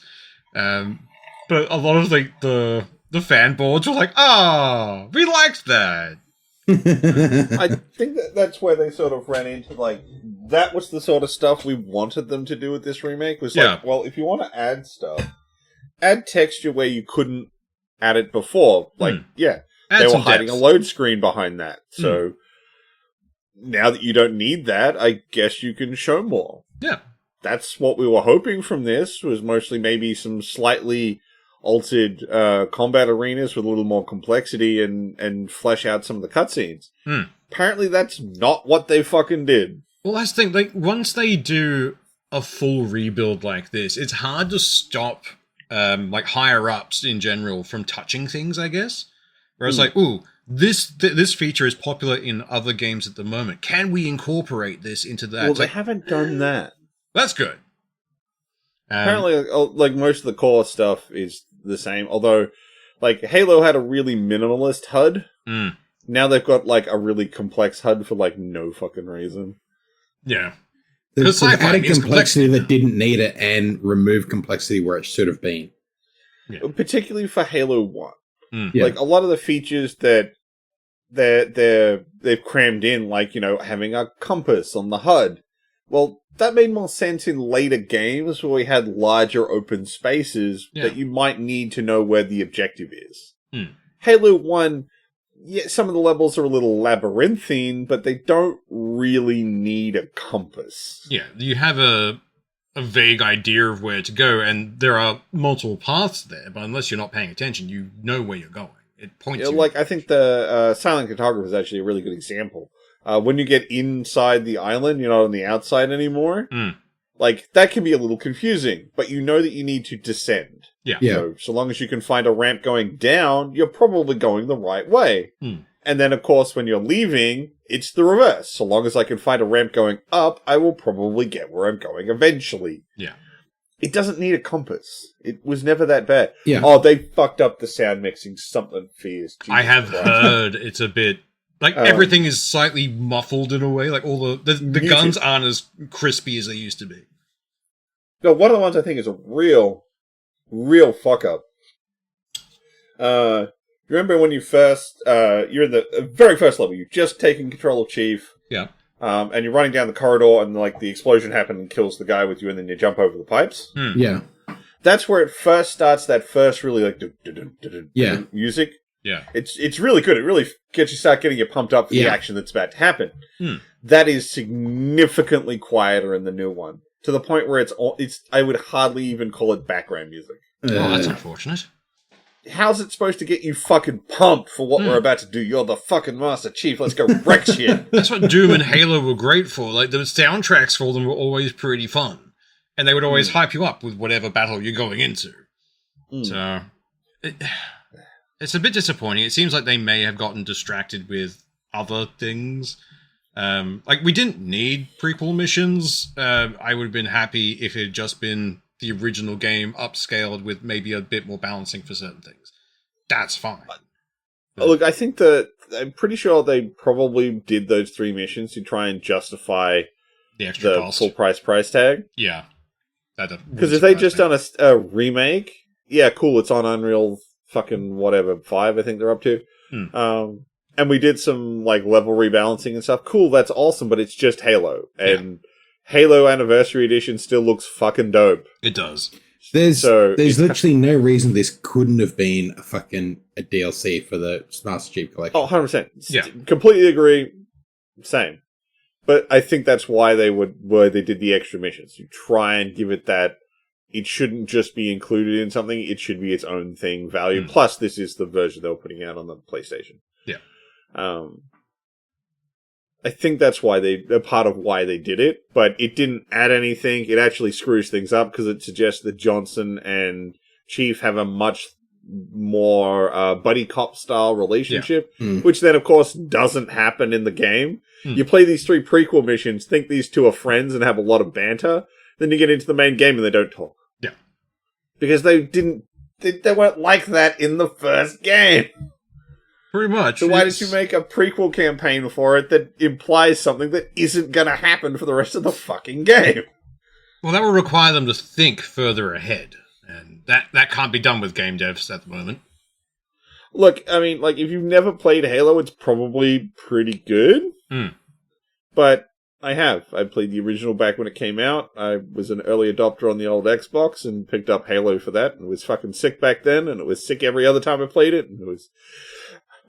But a lot of the fan boards were like, oh, we liked that. I think that's where they sort of ran into, that was the sort of stuff we wanted them to do with this remake, was well, if you want to add stuff, add texture where you couldn't add it before. They were hiding a load screen behind that. So now that you don't need that, I guess you can show more. Yeah. That's what we were hoping from this, was mostly maybe some slightly altered combat arenas with a little more complexity and flesh out some of the cutscenes. Apparently that's not what they fucking did. Well, that's the thing. Like, once they do a full rebuild like this, it's hard to stop like higher-ups in general from touching things, I guess. Whereas like, ooh, this feature is popular in other games at the moment. Can we incorporate this into that? Well, they haven't done that. That's good. Apparently, like, most of the core stuff is the same, although, like, Halo had a really minimalist HUD. Now they've got, like, a really complex HUD for, like, no fucking reason. Yeah. They've added complexity that didn't need it and removed complexity where it should have been. Yeah. Particularly for Halo 1. Yeah. Like, a lot of the features that they've crammed in, like, you know, having a compass on the HUD. Well, that made more sense in later games where we had larger open spaces that you might need to know where the objective is. Halo 1, some of the levels are a little labyrinthine, but they don't really need a compass. Yeah, you have a vague idea of where to go, and there are multiple paths there, but unless you're not paying attention, you know where you're going. It points you. Like, I think the Silent Cartographer is actually a really good example. When you get inside the island, you're not on the outside anymore. Like, that can be a little confusing, but you know that you need to descend. Yeah. So long as you can find a ramp going down, you're probably going the right way. And then, of course, when you're leaving, it's the reverse. So long as I can find a ramp going up, I will probably get where I'm going eventually. Yeah. It doesn't need a compass. It was never that bad. Yeah. Oh, they fucked up the sound mixing something fierce. I have heard it's a bit... Like, everything is slightly muffled in a way. Like, all the guns aren't as crispy as they used to be. No, one of the ones I think is a real fuck up. Remember when you first, you're in the very first level, you've just taken control of Chief. Yeah. And you're running down the corridor and, like, the explosion happens and kills the guy with you and then you jump over the pipes. Yeah. That's where it first starts, that first really, like, music. Yeah. It's really good. It really start getting you pumped up for the action that's about to happen. That is significantly quieter in the new one. To the point where it's I would hardly even call it background music. Oh, that's unfortunate. How's it supposed to get you fucking pumped for what we're about to do? You're the fucking Master Chief. Let's go wreck shit. That's what Doom and Halo were great for. Like, the soundtracks for them were always pretty fun. And they would always hype you up with whatever battle you're going into. So, it's a bit disappointing. It seems like they may have gotten distracted with other things. Like, we didn't need prequel missions. I would have been happy if it had just been the original game upscaled with maybe a bit more balancing for certain things. That's fine. Look, I think I'm pretty sure they probably did those 3 missions to try and justify the extra cost. Full price tag. Yeah. Because if they just done a remake, yeah, cool, it's on Unreal fucking whatever, 5, I think they're up to. And we did some, like, level rebalancing and stuff. Cool, that's awesome, but it's just Halo. And Halo Anniversary Edition still looks fucking dope. It does. There's literally no reason this couldn't have been a DLC for the Master Chief Collection. Oh, 100%. Yeah. Completely agree. Same. But I think that's why they did the extra missions. To try and give it that it shouldn't just be included in something, it should be its own thing value. Plus, this is the version they were putting out on the PlayStation. Yeah. I think that's why a part of why they did it, but it didn't add anything. It actually screws things up because it suggests that Johnson and Chief have a much more buddy cop style relationship, which then of course doesn't happen in the game. You play these 3 prequel missions, think these 2 are friends and have a lot of banter, then you get into the main game and they don't talk. Yeah. Because they weren't like that in the first game. Pretty much. So why did you make a prequel campaign for it that implies something that isn't going to happen for the rest of the fucking game? Well, that will require them to think further ahead. And that can't be done with game devs at the moment. Look, I mean, like, if you've never played Halo, it's probably pretty good. But I played the original back when it came out. I was an early adopter on the old Xbox and picked up Halo for that. And it was fucking sick back then, and it was sick every other time I played it. And it was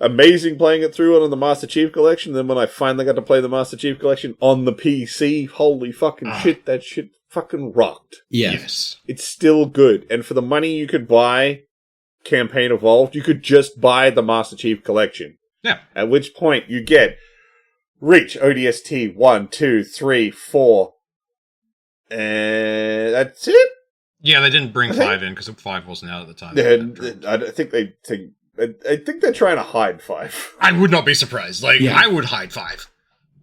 amazing playing it through on the Master Chief Collection. Then when I finally got to play the Master Chief Collection on the PC, holy fucking shit, that shit fucking rocked. Yes. It's still good. And for the money you could buy campaign evolved, you could just buy the Master Chief Collection. Yeah. At which point you get Reach, ODST, 1, 2, 3, 4, and that's it? Yeah, they didn't bring 5 in because 5 wasn't out at the time. I think they're trying to hide 5. I would not be surprised. Like, Yeah. I would hide 5.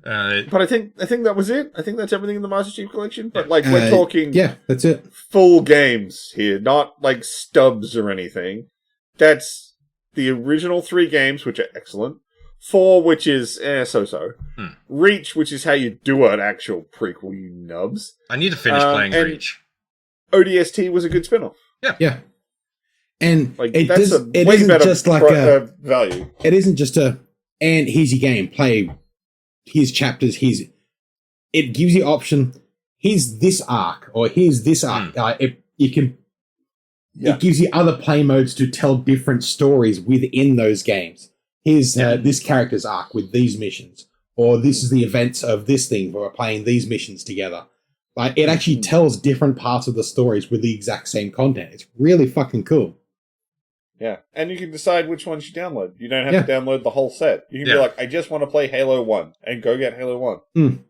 But I think that was it. I think that's everything in the Master Chief Collection. But like we're talking that's it. full games here, not like stubs or anything. That's the original 3 games, which are excellent. 4, which is so-so. Reach, which is how you do an actual prequel, you nubs. I need to finish playing and Reach. ODST was a good spin-off. Yeah. And Like it isn't just like value. it isn't just and here's your game, play his chapters, it gives you option, here's this arc, or here's this arc. It gives you other play modes to tell different stories within those games. Here's this character's arc with these missions, or this is the events of this thing where we're playing these missions together. Like, it actually tells different parts of the stories with the exact same content. It's really fucking cool. Yeah, and you can decide which ones you download. You don't have to download the whole set. You can be like, I just want to play Halo 1, and go get Halo 1.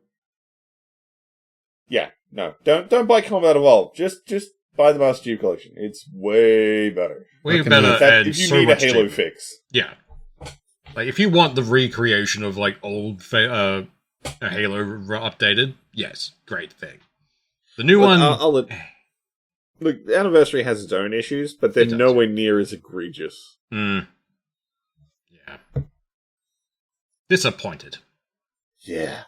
Yeah, no. Don't buy Combat Evolved. Just buy the Master Chief Collection. It's way better. Way better, and if you so need a much Halo cheaper. fix. Yeah. Like, if you want the recreation of, like, old a Halo updated, yes, great thing. The new one... Look, the Anniversary has its own issues, but they're nowhere near as egregious. Yeah. Disappointed. Yeah.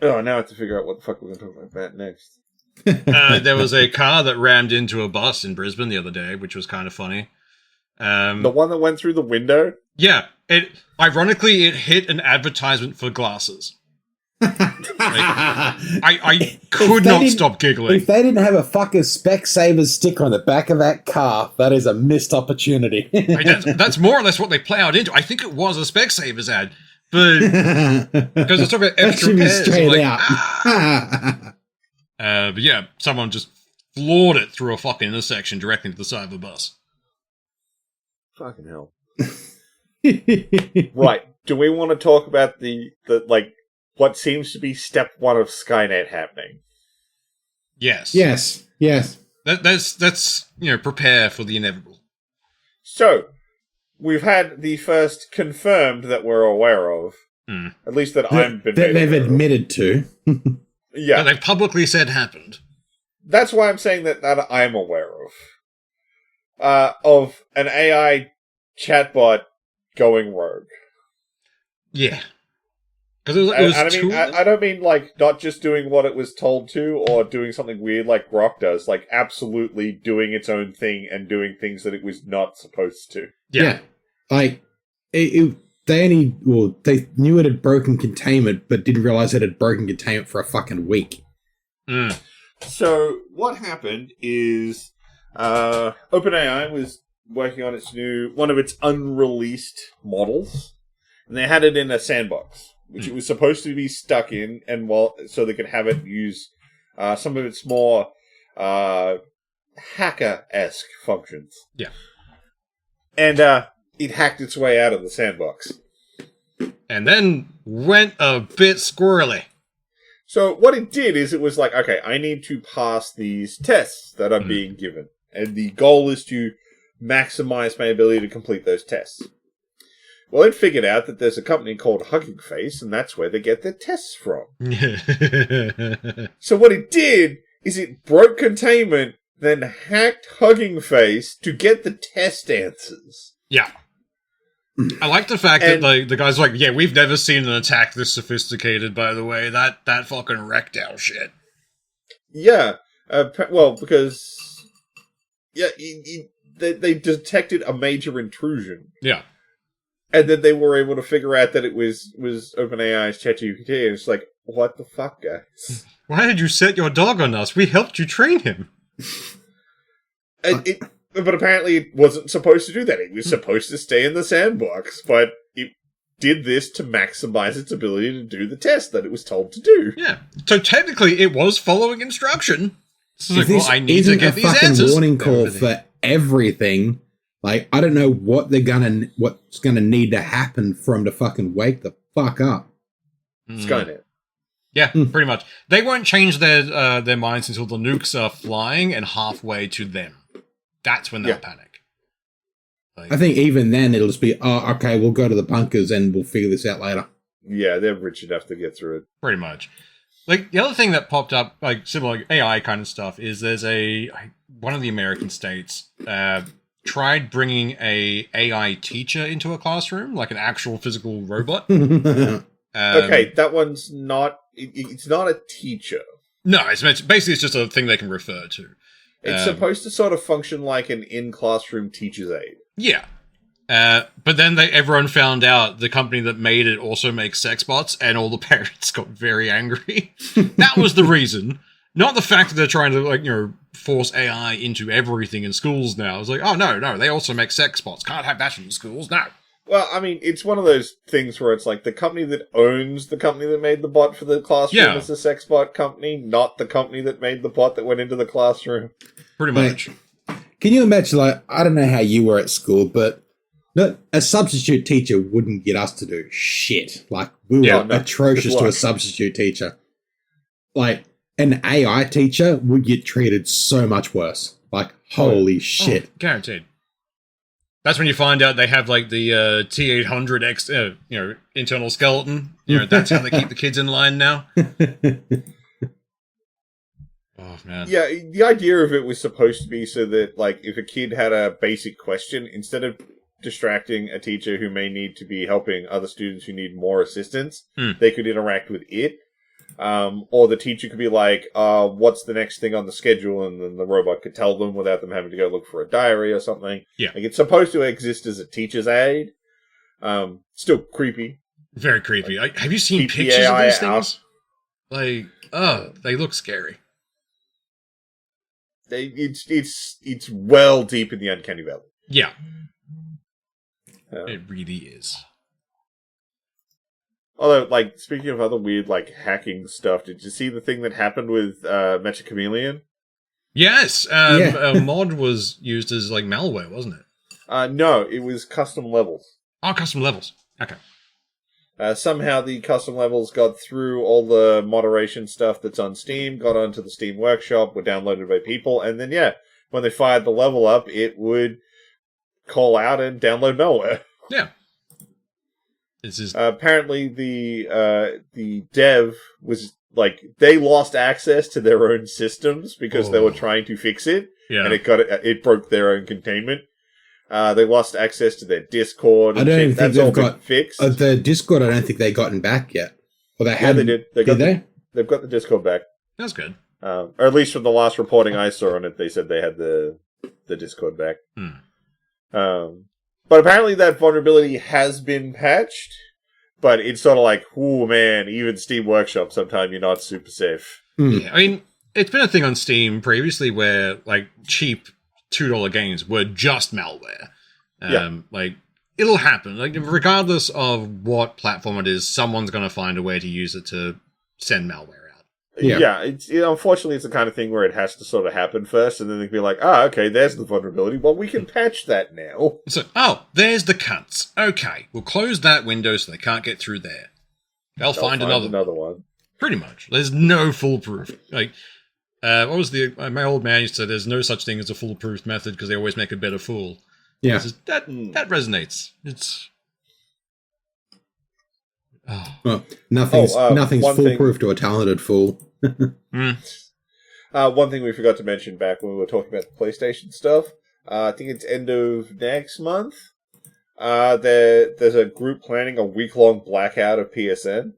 Oh, now I have to figure out what the fuck we're going to talk about next. There was a car that rammed into a bus in Brisbane the other day, which was kind of funny. The one that went through the window? Yeah. Ironically, it hit an advertisement for glasses. I could not stop giggling. If they didn't have a fucking Specsavers sticker on the back of that car, that is a missed opportunity. That's more or less what they play out into. I think it was a Specsavers ad, but because it's talking about extra pairs. But yeah, someone just floored it through a fucking intersection directly into the side of the bus. Fucking hell. Right. Do we want to talk about the what seems to be step 1 of Skynet happening? Yes. Yes. That's prepare for the inevitable. So, we've had the first confirmed that we're aware of. At least that they've admitted to. Yeah. That they've publicly said happened. That's why I'm saying that I'm aware of an AI chatbot going rogue. Yeah. Because it was I don't mean like not just doing what it was told to or doing something weird like Grok does, like absolutely doing its own thing and doing things that it was not supposed to. Yeah. Like they knew it had broken containment, but didn't realize it had broken containment for a fucking week. So what happened is OpenAI was working on one of its unreleased models, and they had it in a sandbox, which it was supposed to be stuck in, and so they could have it use some of its more hacker-esque functions. Yeah. And it hacked its way out of the sandbox. And then went a bit squirrely. So what it did is it was like, okay, I need to pass these tests that are being given. And the goal is to maximize my ability to complete those tests. Well, it figured out that there's a company called Hugging Face, and that's where they get their tests from. So what it did is it broke containment, then hacked Hugging Face to get the test answers. Yeah. I like the fact that the guy's like, yeah, we've never seen an attack this sophisticated, by the way. That fucking wrecked our shit. Yeah. Because... Yeah, they detected a major intrusion. Yeah. And then they were able to figure out that it was OpenAI's ChatGPT, and it's like, what the fuck, guys? Why did you set your dog on us? We helped you train him. But apparently it wasn't supposed to do that. It was supposed to stay in the sandbox, but it did this to maximize its ability to do the test that it was told to do. Yeah. So technically it was following instruction. This is If like, this I need to isn't a get these fucking answers. warning call for everything, like, I don't know what's gonna need to happen for them to fucking wake the fuck up. Skynet. Yeah, pretty much. They won't change their minds until the nukes are flying and halfway to them. That's when they'll panic. Like, I think even then it'll just be, oh, okay, we'll go to the bunkers and we'll figure this out later. Yeah, they're rich enough to get through it. pretty much. Like, the other thing that popped up, like, similar like, AI kind of stuff, is there's one of the American states tried bringing a AI teacher into a classroom, like an actual physical robot. Okay, that one's not... It's not a teacher. No, basically it's just a thing they can refer to. It's supposed to sort of function like an in-classroom teacher's aide. Yeah. But then everyone found out the company that made it also makes sex bots, and all the parents got very angry. That was the reason. Not the fact that they're trying to, force AI into everything in schools now. It's like, oh, no, they also make sex bots. Can't have that in schools, no. Well, I mean, it's one of those things where it's like the company that owns the company that made the bot for the classroom is the sex bot company, not the company that made the bot that went into the classroom. Pretty much. Can you imagine, I don't know how you were at school, but a substitute teacher wouldn't get us to do shit. Like, we were atrocious to a substitute teacher. Like, an AI teacher would get treated so much worse. Like, holy shit. Oh, guaranteed. That's when you find out they have, like, the T-800X, internal skeleton. That's how they keep the kids in line now. Oh, man. Yeah, the idea of it was supposed to be so that, like, if a kid had a basic question, instead of distracting a teacher who may need to be helping other students who need more assistance, they could interact with it. Or the teacher could be like, what's the next thing on the schedule? And then the robot could tell them without them having to go look for a diary or something. Yeah. Like, it's supposed to exist as a teacher's aide. Still creepy. Very creepy. Have you seen Keep the pictures of AI these out. things? They look scary. It's well deep in the uncanny valley. Yeah. It really is. Although, like, speaking of other weird, like, hacking stuff, did you see the thing that happened with Mecha Chameleon? Yes! A mod was used as, like, malware, wasn't it? No, it was custom levels. Oh, custom levels. Okay. Somehow the custom levels got through all the moderation stuff that's on Steam, got onto the Steam Workshop, were downloaded by people, and then, when they fired the level up, it would call out and download malware. Yeah. This is apparently the dev was like, they lost access to their own systems because they were trying to fix it, and it broke their own containment. They lost access to their Discord. I don't even think they've got fixed. The Discord. I don't think they've gotten back yet. Well, they had. They did. They've got the Discord back. That's good. Or at least from the last reporting I saw on it, they said they had the Discord back. But apparently that vulnerability has been patched, but it's sort of like, oh man, even Steam Workshop, sometimes you're not super safe. Yeah, I mean, it's been a thing on Steam previously where, like, cheap $2 games were just malware. Like, it'll happen. Like, regardless of what platform it is, someone's going to find a way to use it to send malware out. Yeah, unfortunately, it's the kind of thing where it has to sort of happen first, and then they can be like, okay, there's the vulnerability. Well, we can patch that now. So, there's the cunts. Okay, we'll close that window so they can't get through there. They'll find another one. Pretty much. There's no foolproof. Like, what was my old man used to say, there's no such thing as a foolproof method because they always make a better fool. Yeah. That resonates. It's... Well, nothing's foolproof to a talented fool. One thing we forgot to mention back when we were talking about the PlayStation stuff, I think it's end of next month, there's a group planning a week-long blackout of PSN.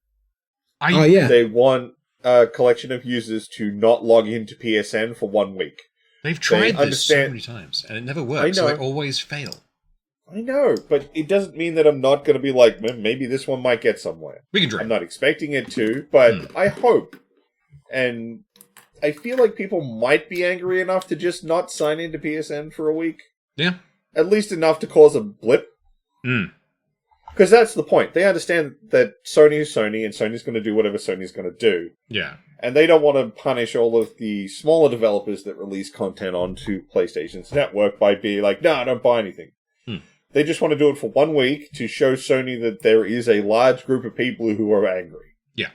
They want a collection of users to not log into PSN for 1 week. They've tried this so many times, and it never works, so they always fail. I know, but it doesn't mean that I'm not going to be like, maybe this one might get somewhere. We can try. I'm not expecting it to, but I hope. And I feel like people might be angry enough to just not sign into PSN for a week. Yeah. At least enough to cause a blip. Because that's the point. They understand that Sony is Sony, and Sony's going to do whatever Sony's going to do. Yeah. And they don't want to punish all of the smaller developers that release content onto PlayStation's network by being like, no, don't buy anything. They just want to do it for 1 week to show Sony that there is a large group of people who are angry. Yeah.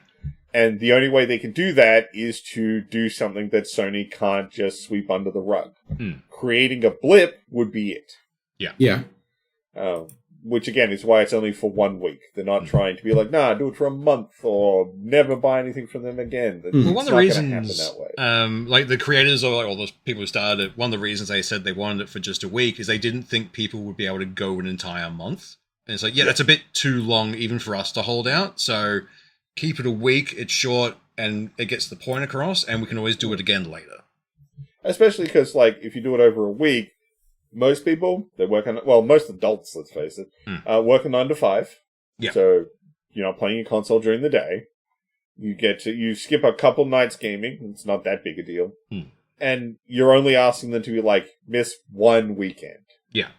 And the only way they can do that is to do something that Sony can't just sweep under the rug. Creating a blip would be it. Yeah. Which, again, is why it's only for 1 week. They're not trying to be like, nah, do it for a month or never buy anything from them again. Well, one of the reasons, that way. like the creators or like all those people who started it, one of the reasons they said they wanted it for just a week is they didn't think people would be able to go an entire month. And it's like, that's a bit too long even for us to hold out. So keep it a week, it's short, and it gets the point across, and we can always do it again later. Especially because, like, if you do it over a week, most people, they work on, well, most adults, let's face it, work a 9 to 5. Yeah. So you're not playing your console during the day. You skip a couple nights gaming. It's not that big a deal. And you're only asking them to be like, miss 1 weekend. Yeah.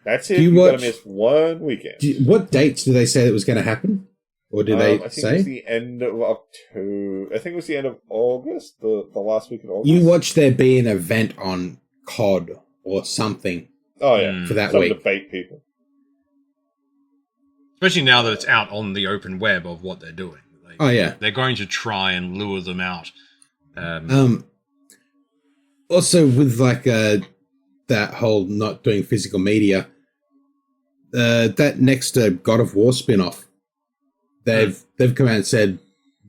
That's it. You gotta miss 1 weekend. What dates do they say it was going to happen? Or did they I think it was the end of October. I think it was the end of August, the last week of August. You watched there be an event on COD or something. Oh, yeah. For that Some week. to bait people. Especially now that it's out on the open web of what they're doing. Like, they're going to try and lure them out. Also, with like that whole not doing physical media, that next God of War spin-off, they've come out and said,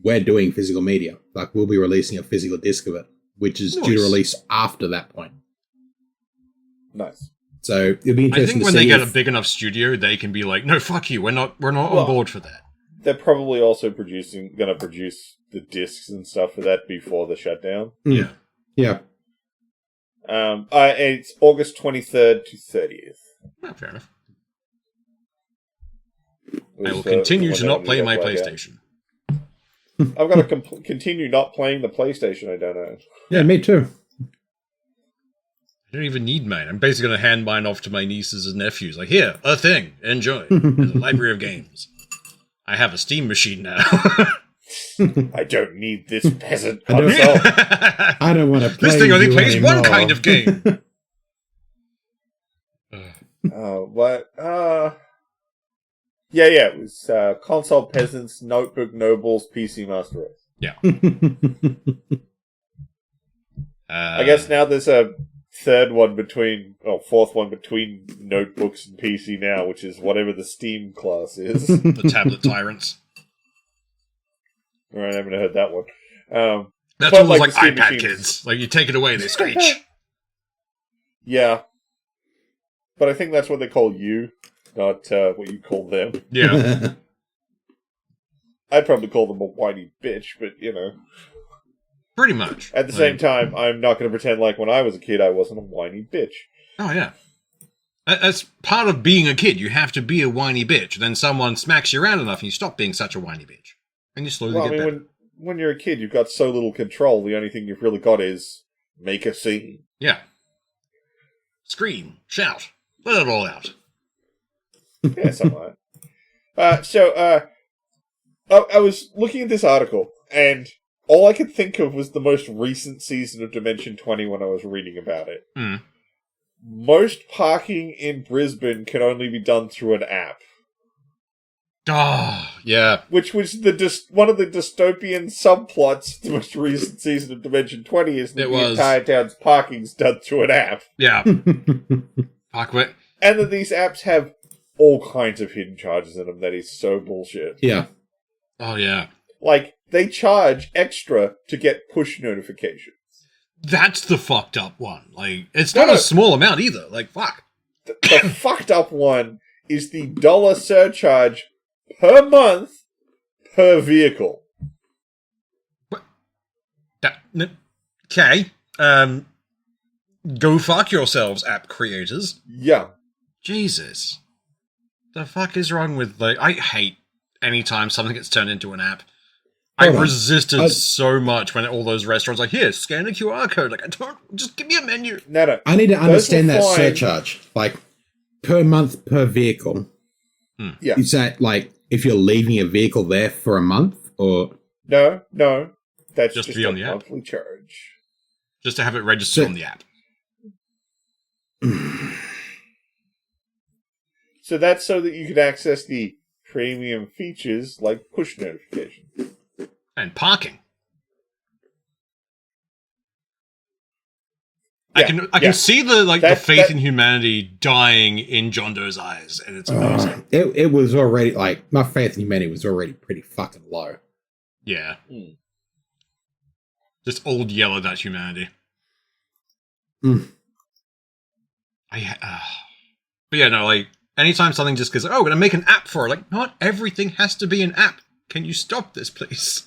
we're doing physical media. Like, we'll be releasing a physical disc of it, which is due to release after that point. Nice. So it'll be interesting to see. I think when they get a big enough studio, they can be like, no, fuck you, we're not on board for that. They're probably also going to produce the discs and stuff for that before the shutdown. Yeah. It's August 23rd to 30th. Oh, fair enough. I will continue to not play my PlayStation. I've got to continue not playing the PlayStation, I don't know. Yeah, me too. I don't even need mine. I'm basically going to hand mine off to my nieces and nephews. Like, here, a thing. Enjoy. There's a library of games. I have a Steam machine now. I don't need this peasant console. I don't want to play this thing only plays anymore. one kind of game. Yeah, it was Console Peasants, Notebook Nobles, PC Master Race. Yeah. I guess now there's a fourth one between notebooks and PC now, which is whatever the Steam class is. The Tablet Tyrants. Alright, I haven't heard that one. That's almost like Steam iPad machines. kids. Like, you take it away, they screech. Yeah. But I think that's what they call you, not what you call them. Yeah. I'd probably call them a whiny bitch, but, you know. Pretty much. At the same time, I'm not going to pretend like when I was a kid I wasn't a whiny bitch. Oh, yeah. That's part of being a kid. You have to be a whiny bitch. Then someone smacks you around enough and you stop being such a whiny bitch. And you slowly get better. When you're a kid, you've got so little control, the only thing you've really got is make a scene. Yeah. Scream. Shout. Let it all out. Yeah, something like that. I was looking at this article, and all I could think of was the most recent season of Dimension 20 when I was reading about it. Most parking in Brisbane can only be done through an app. Oh, yeah. Which was one of the dystopian subplots of the most recent season of Dimension 20 is that the entire town's parking's done through an app. Yeah. Parkway. And that these apps have all kinds of hidden charges in them. That is so bullshit. Yeah. Oh, yeah. Like, they charge extra to get push notifications. That's the fucked up one. Like, it's not a small amount either. Like, fuck. The fucked up one is the dollar surcharge per month per vehicle. Okay. Go fuck yourselves, app creators. Yeah. Jesus. The fuck is wrong with, like, I hate anytime something gets turned into an app. I resisted so much when all those restaurants like, here, scan the QR code. Like, just give me a menu. No. I need to understand that surcharge. Like, per month, per vehicle. Yeah. Is that, like, if you're leaving a vehicle there for a month, or... No. That's Just just to be a on the app. monthly charge. Just to have it registered on the app. So that's so that you can access the premium features like push notification. And parking. Yeah, I can see the faith That- in humanity dying in Jondoe's eyes, and it's amazing. It was already, like, my faith in humanity was already pretty fucking low. Yeah. Mm. Just old yellow that humanity. Mm. But yeah, no, like, anytime something just goes, oh, we're going to make an app for it. Like, not everything has to be an app. Can you stop this, please?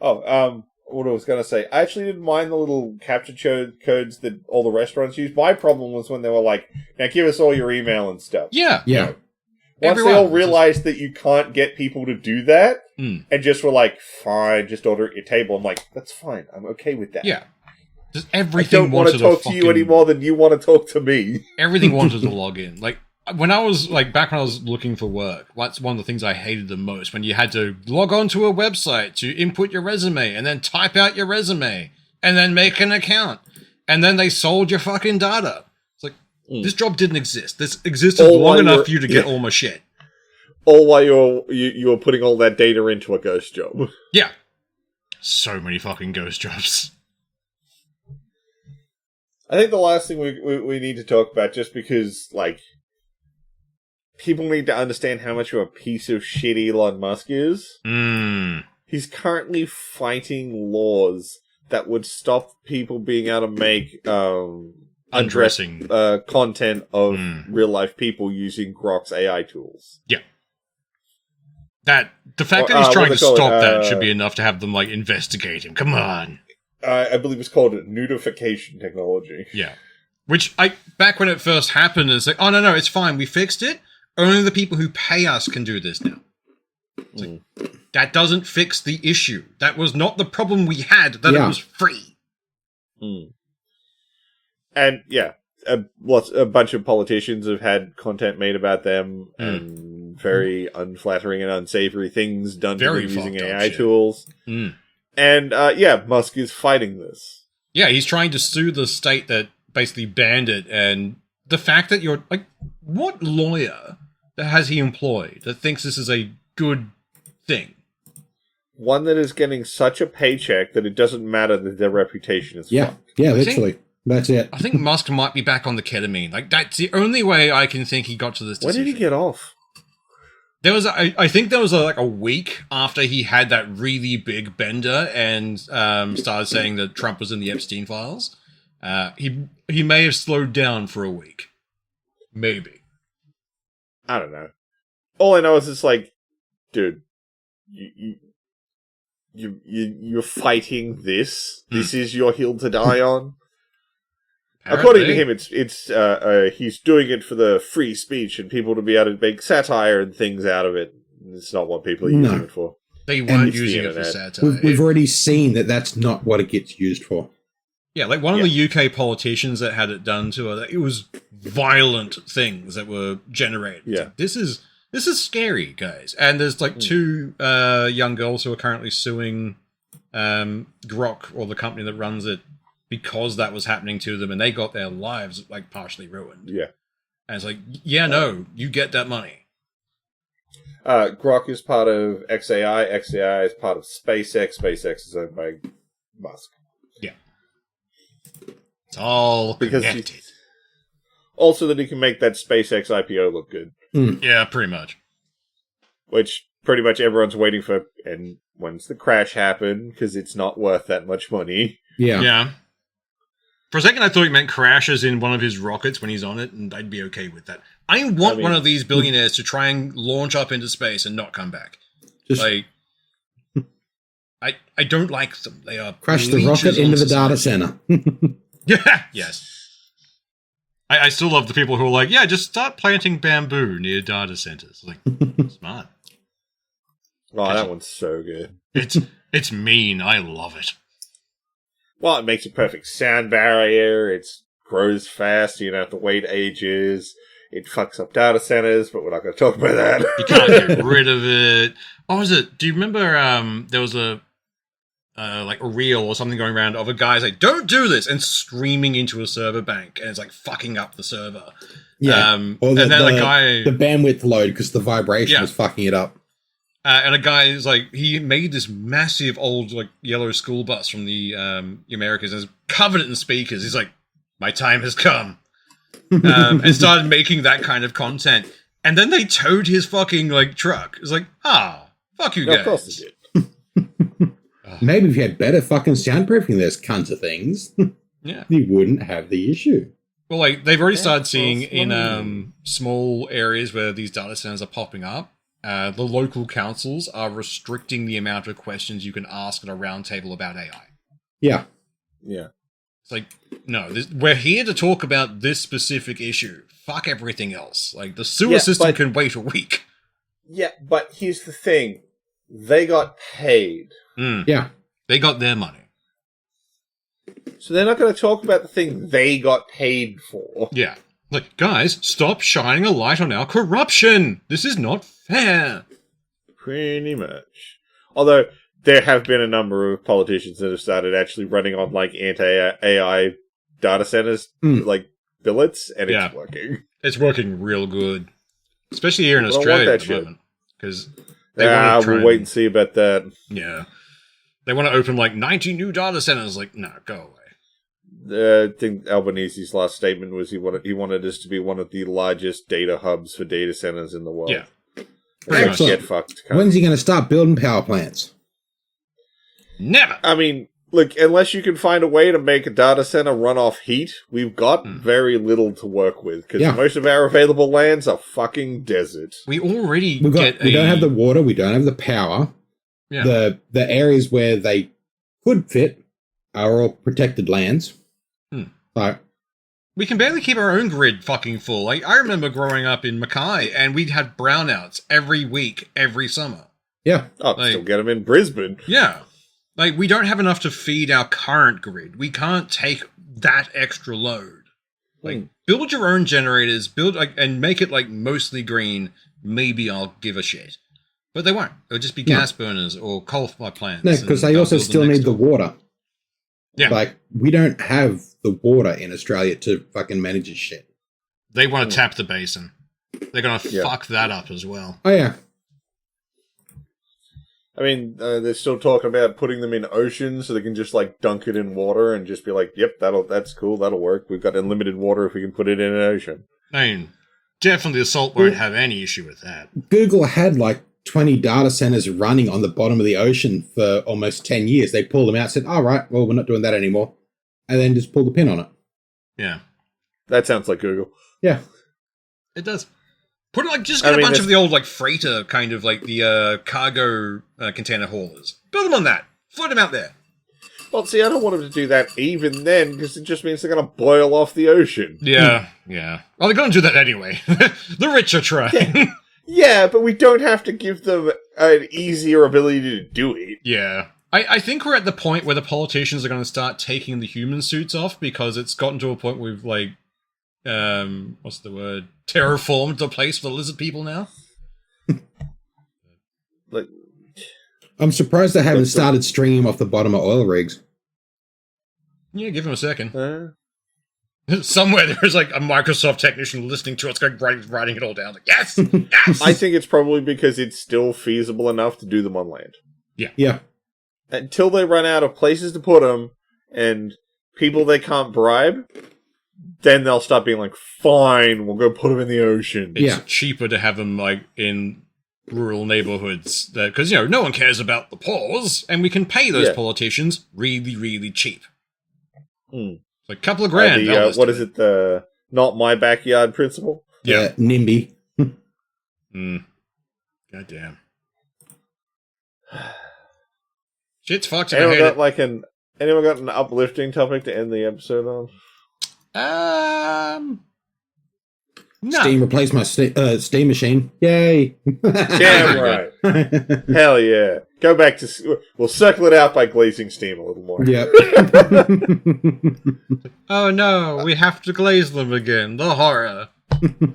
Oh, what I was going to say, I actually didn't mind the little capture codes that all the restaurants use. My problem was when they were like, now give us all your email and stuff. Yeah. Yeah. Once they all realized that you can't get people to do that, and just were like, fine, just order at your table, I'm like, that's fine. I'm okay with that. Yeah. Just I everything don't want to talk to you any more than you want to talk to me. Everything wanted to log in. Like, when I was, back when I was looking for work, that's one of the things I hated the most, when you had to log on to a website to input your resume, and then type out your resume, and then make an account, and then they sold your fucking data. It's like, this job didn't exist. This existed long enough for you to get all my shit. All while you were putting all that data into a ghost job. Yeah. So many fucking ghost jobs. I think the last thing we need to talk about, just because, like, people need to understand how much of a piece of shit Elon Musk is. He's currently fighting laws that would stop people being able to make Undressing content of real life people using Grok's AI tools. Yeah. The fact that he's trying to stop that should be enough to have them, like, investigate him. Come on. I believe it's called nudification technology. Yeah. Which, back when it first happened, it's like, oh, no, it's fine. We fixed it. Only the people who pay us can do this now. Like, that doesn't fix the issue. That was not the problem we had, that it was free. And, yeah, a bunch of politicians have had content made about them, and very unflattering and unsavory things done to them using AI tools. And, Musk is fighting this. Yeah, he's trying to sue the state that basically banned it, and the fact that you're, like, what lawyer has he employed that thinks this is a good thing? One that is getting such a paycheck that it doesn't matter that their reputation is fucked. Yeah, literally. That's it. I think Musk might be back on the ketamine. Like, that's the only way I can think he got to this decision. When did he get off? There was, I think there was a week after he had that really big bender and started saying that Trump was in the Epstein files. He may have slowed down for a week, maybe. I don't know. All I know is it's like, dude, you're fighting this. This is your hill to die on. According to him, it's he's doing it for the free speech and people to be able to make satire and things out of it. It's not what people are using it for. They weren't using it for satire. We've already seen that that's not what it gets used for. Yeah, like one of the UK politicians that had it done to her, it was violent things that were generated. Yeah. Like, this is scary, guys. And there's like two young girls who are currently suing Grok, or the company that runs it, because that was happening to them, and they got their lives, like, partially ruined. Yeah. And it's like, no, you get that money. Grok is part of XAI. XAI is part of SpaceX. SpaceX is owned by Musk. Yeah. It's all connected. Also that he can make that SpaceX IPO look good. Yeah, pretty much. Which pretty much everyone's waiting for, and when's the crash happen, because it's not worth that much money. Yeah. For a second, I thought he meant crashes in one of his rockets when he's on it, and I'd be okay with that. I want one of these billionaires to try and launch up into space and not come back. I don't like them. They are crash the rocket into the data center. Yeah, yes. I still love the people who are like, yeah, just start planting bamboo near data centers. Like, smart. Oh, that one's so good. It's mean. I love it. Well, it makes a perfect sound barrier. It grows fast. You don't have to wait ages. It fucks up data centers, but we're not going to talk about that. You can't get rid of it. What was it? Do you remember there was a like a reel or something going around of a guy's like, "Don't do this," and screaming into a server bank, and it's like fucking up the server. Yeah, or and then the guy, the bandwidth load because the vibration was fucking it up. And a guy is like, he made this massive old like yellow school bus from the Americas and is covered in speakers. He's like, "My time has come," and started making that kind of content. And then they towed his fucking like truck. It's like, fuck you guys. Of course they did. Maybe if you had better fucking soundproofing, there's kinds of things. Yeah, you wouldn't have the issue. Well, like they've already started seeing in small areas where these data centers are popping up. The local councils are restricting the amount of questions you can ask at a roundtable about AI. Yeah. Yeah. It's like, no, we're here to talk about this specific issue. Fuck everything else. Like, the sewer system can wait a week. Yeah, but here's the thing. They got paid. Yeah. They got their money. So they're not going to talk about the thing they got paid for. Yeah. Like, guys, stop shining a light on our corruption. This is not fair. Pretty much. Although, there have been a number of politicians that have started actually running on, like, anti-AI data centers, like, billets, and it's working. It's working real good. Especially here in Australia at the moment. Because we'll wait and see about that. Yeah. They want to open, like, 90 new data centers. Like, no, go away. I think Albanese's last statement was he wanted us to be one of the largest data hubs for data centers in the world. Yeah. Get fucked. When's he going to start building power plants? Never. I mean, look, unless you can find a way to make a data center run off heat, we've got very little to work with, because most of our available lands are fucking desert. We already we don't have the water, we don't have the power. Yeah. The areas where they could fit are all protected lands. So we can barely keep our own grid fucking full. Like, I remember growing up in Mackay, and we'd have brownouts every week, every summer. Yeah. Still get them in Brisbane. Yeah. Like, we don't have enough to feed our current grid. We can't take that extra load. Like, build your own generators, and make it, like, mostly green. Maybe I'll give a shit. But they won't. It'll just be gas burners or coal-fired plants. No, because they also still need the water. Yeah. Like, we don't have the water in Australia to fucking manage this shit. They want to tap the basin. They're going to fuck that up as well. Oh, yeah. I mean, they're still talking about putting them in oceans so they can just, like, dunk it in water and just be like, yep, that's cool, that'll work. We've got unlimited water if we can put it in an ocean. I mean, definitely the salt won't have any issue with that. Google had, like, 20 data centers running on the bottom of the ocean for almost 10 years. They pulled them out and said, all right, well, we're not doing that anymore. And then just pulled the pin on it. Yeah. That sounds like Google. Yeah. It does. Put just get a bunch of the old, like, freighter kind of, like, the cargo container haulers. Build them on that. Float them out there. Well, see, I don't want them to do that even then, because it just means they're going to boil off the ocean. Yeah, yeah. Well, they're going to do that anyway. The rich are trying. Yeah, but we don't have to give them an easier ability to do it. Yeah. I think we're at the point where the politicians are going to start taking the human suits off, because it's gotten to a point where we've, like, what's the word? Terraformed the place for the lizard people now. Like, I'm surprised they haven't started stringing them off the bottom of oil rigs. Yeah, give them a second. Somewhere there's like a Microsoft technician listening to us, going writing it all down. Like, yes, yes. I think it's probably because it's still feasible enough to do them on land. Yeah, yeah. Until they run out of places to put them and people they can't bribe, then they'll stop being like, fine, we'll go put them in the ocean. It's cheaper to have them like in rural neighborhoods, because no one cares about the poors, and we can pay those politicians really, really cheap. Like a couple of grand. What is it? The not my backyard principle? Yeah, NIMBY. Goddamn. Shit's fucked. Anyone got an uplifting topic to end the episode on? No. Steam replaced my Steam machine. Yay! Damn right. Hell yeah. Go back to... We'll circle it out by glazing Steam a little more. Yep. Oh no, we have to glaze them again. The horror.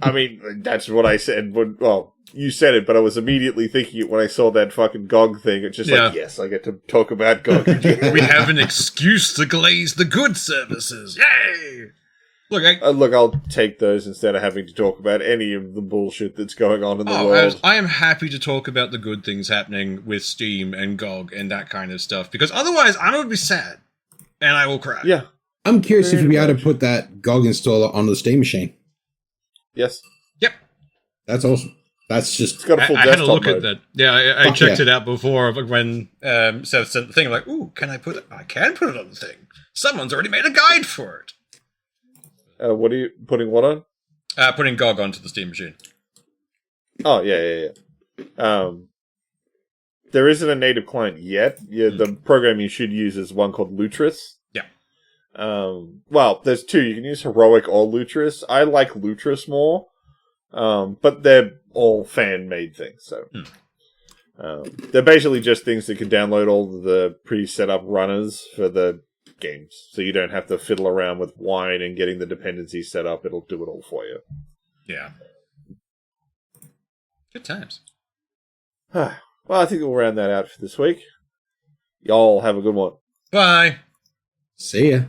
I mean, that's what I said. Well, you said it, but I was immediately thinking it when I saw that fucking GOG thing. It's just like, yes, I get to talk about GOG again. We have an excuse to glaze the good services. Yay! Look, look, I'll take those instead of having to talk about any of the bullshit that's going on in the world. I am happy to talk about the good things happening with Steam and GOG and that kind of stuff, because otherwise I would be sad and I will cry. Yeah. I'm curious if you'll be able to put that GOG installer on the Steam machine. Yes. Yep. That's awesome. That's just... It's got a full I desktop had a look mode. at that. Yeah, I checked it out before when Seth sent the thing. I'm like, ooh, can I put it? I can put it on the thing. Someone's already made a guide for it. What are you putting what on? Putting GOG onto the Steam machine. Oh, yeah. There isn't a native client yet. Yeah, the program you should use is one called Lutris. Yeah. Well, there's two. You can use Heroic or Lutris. I like Lutris more, but they're all fan-made things. So they're basically just things that can download all the pre-set up runners for the games, so you don't have to fiddle around with Wine and getting the dependencies set up. It'll do it all for you. Yeah. Good times. Well, I think we'll round that out for this week. Y'all have a good one. Bye. See ya.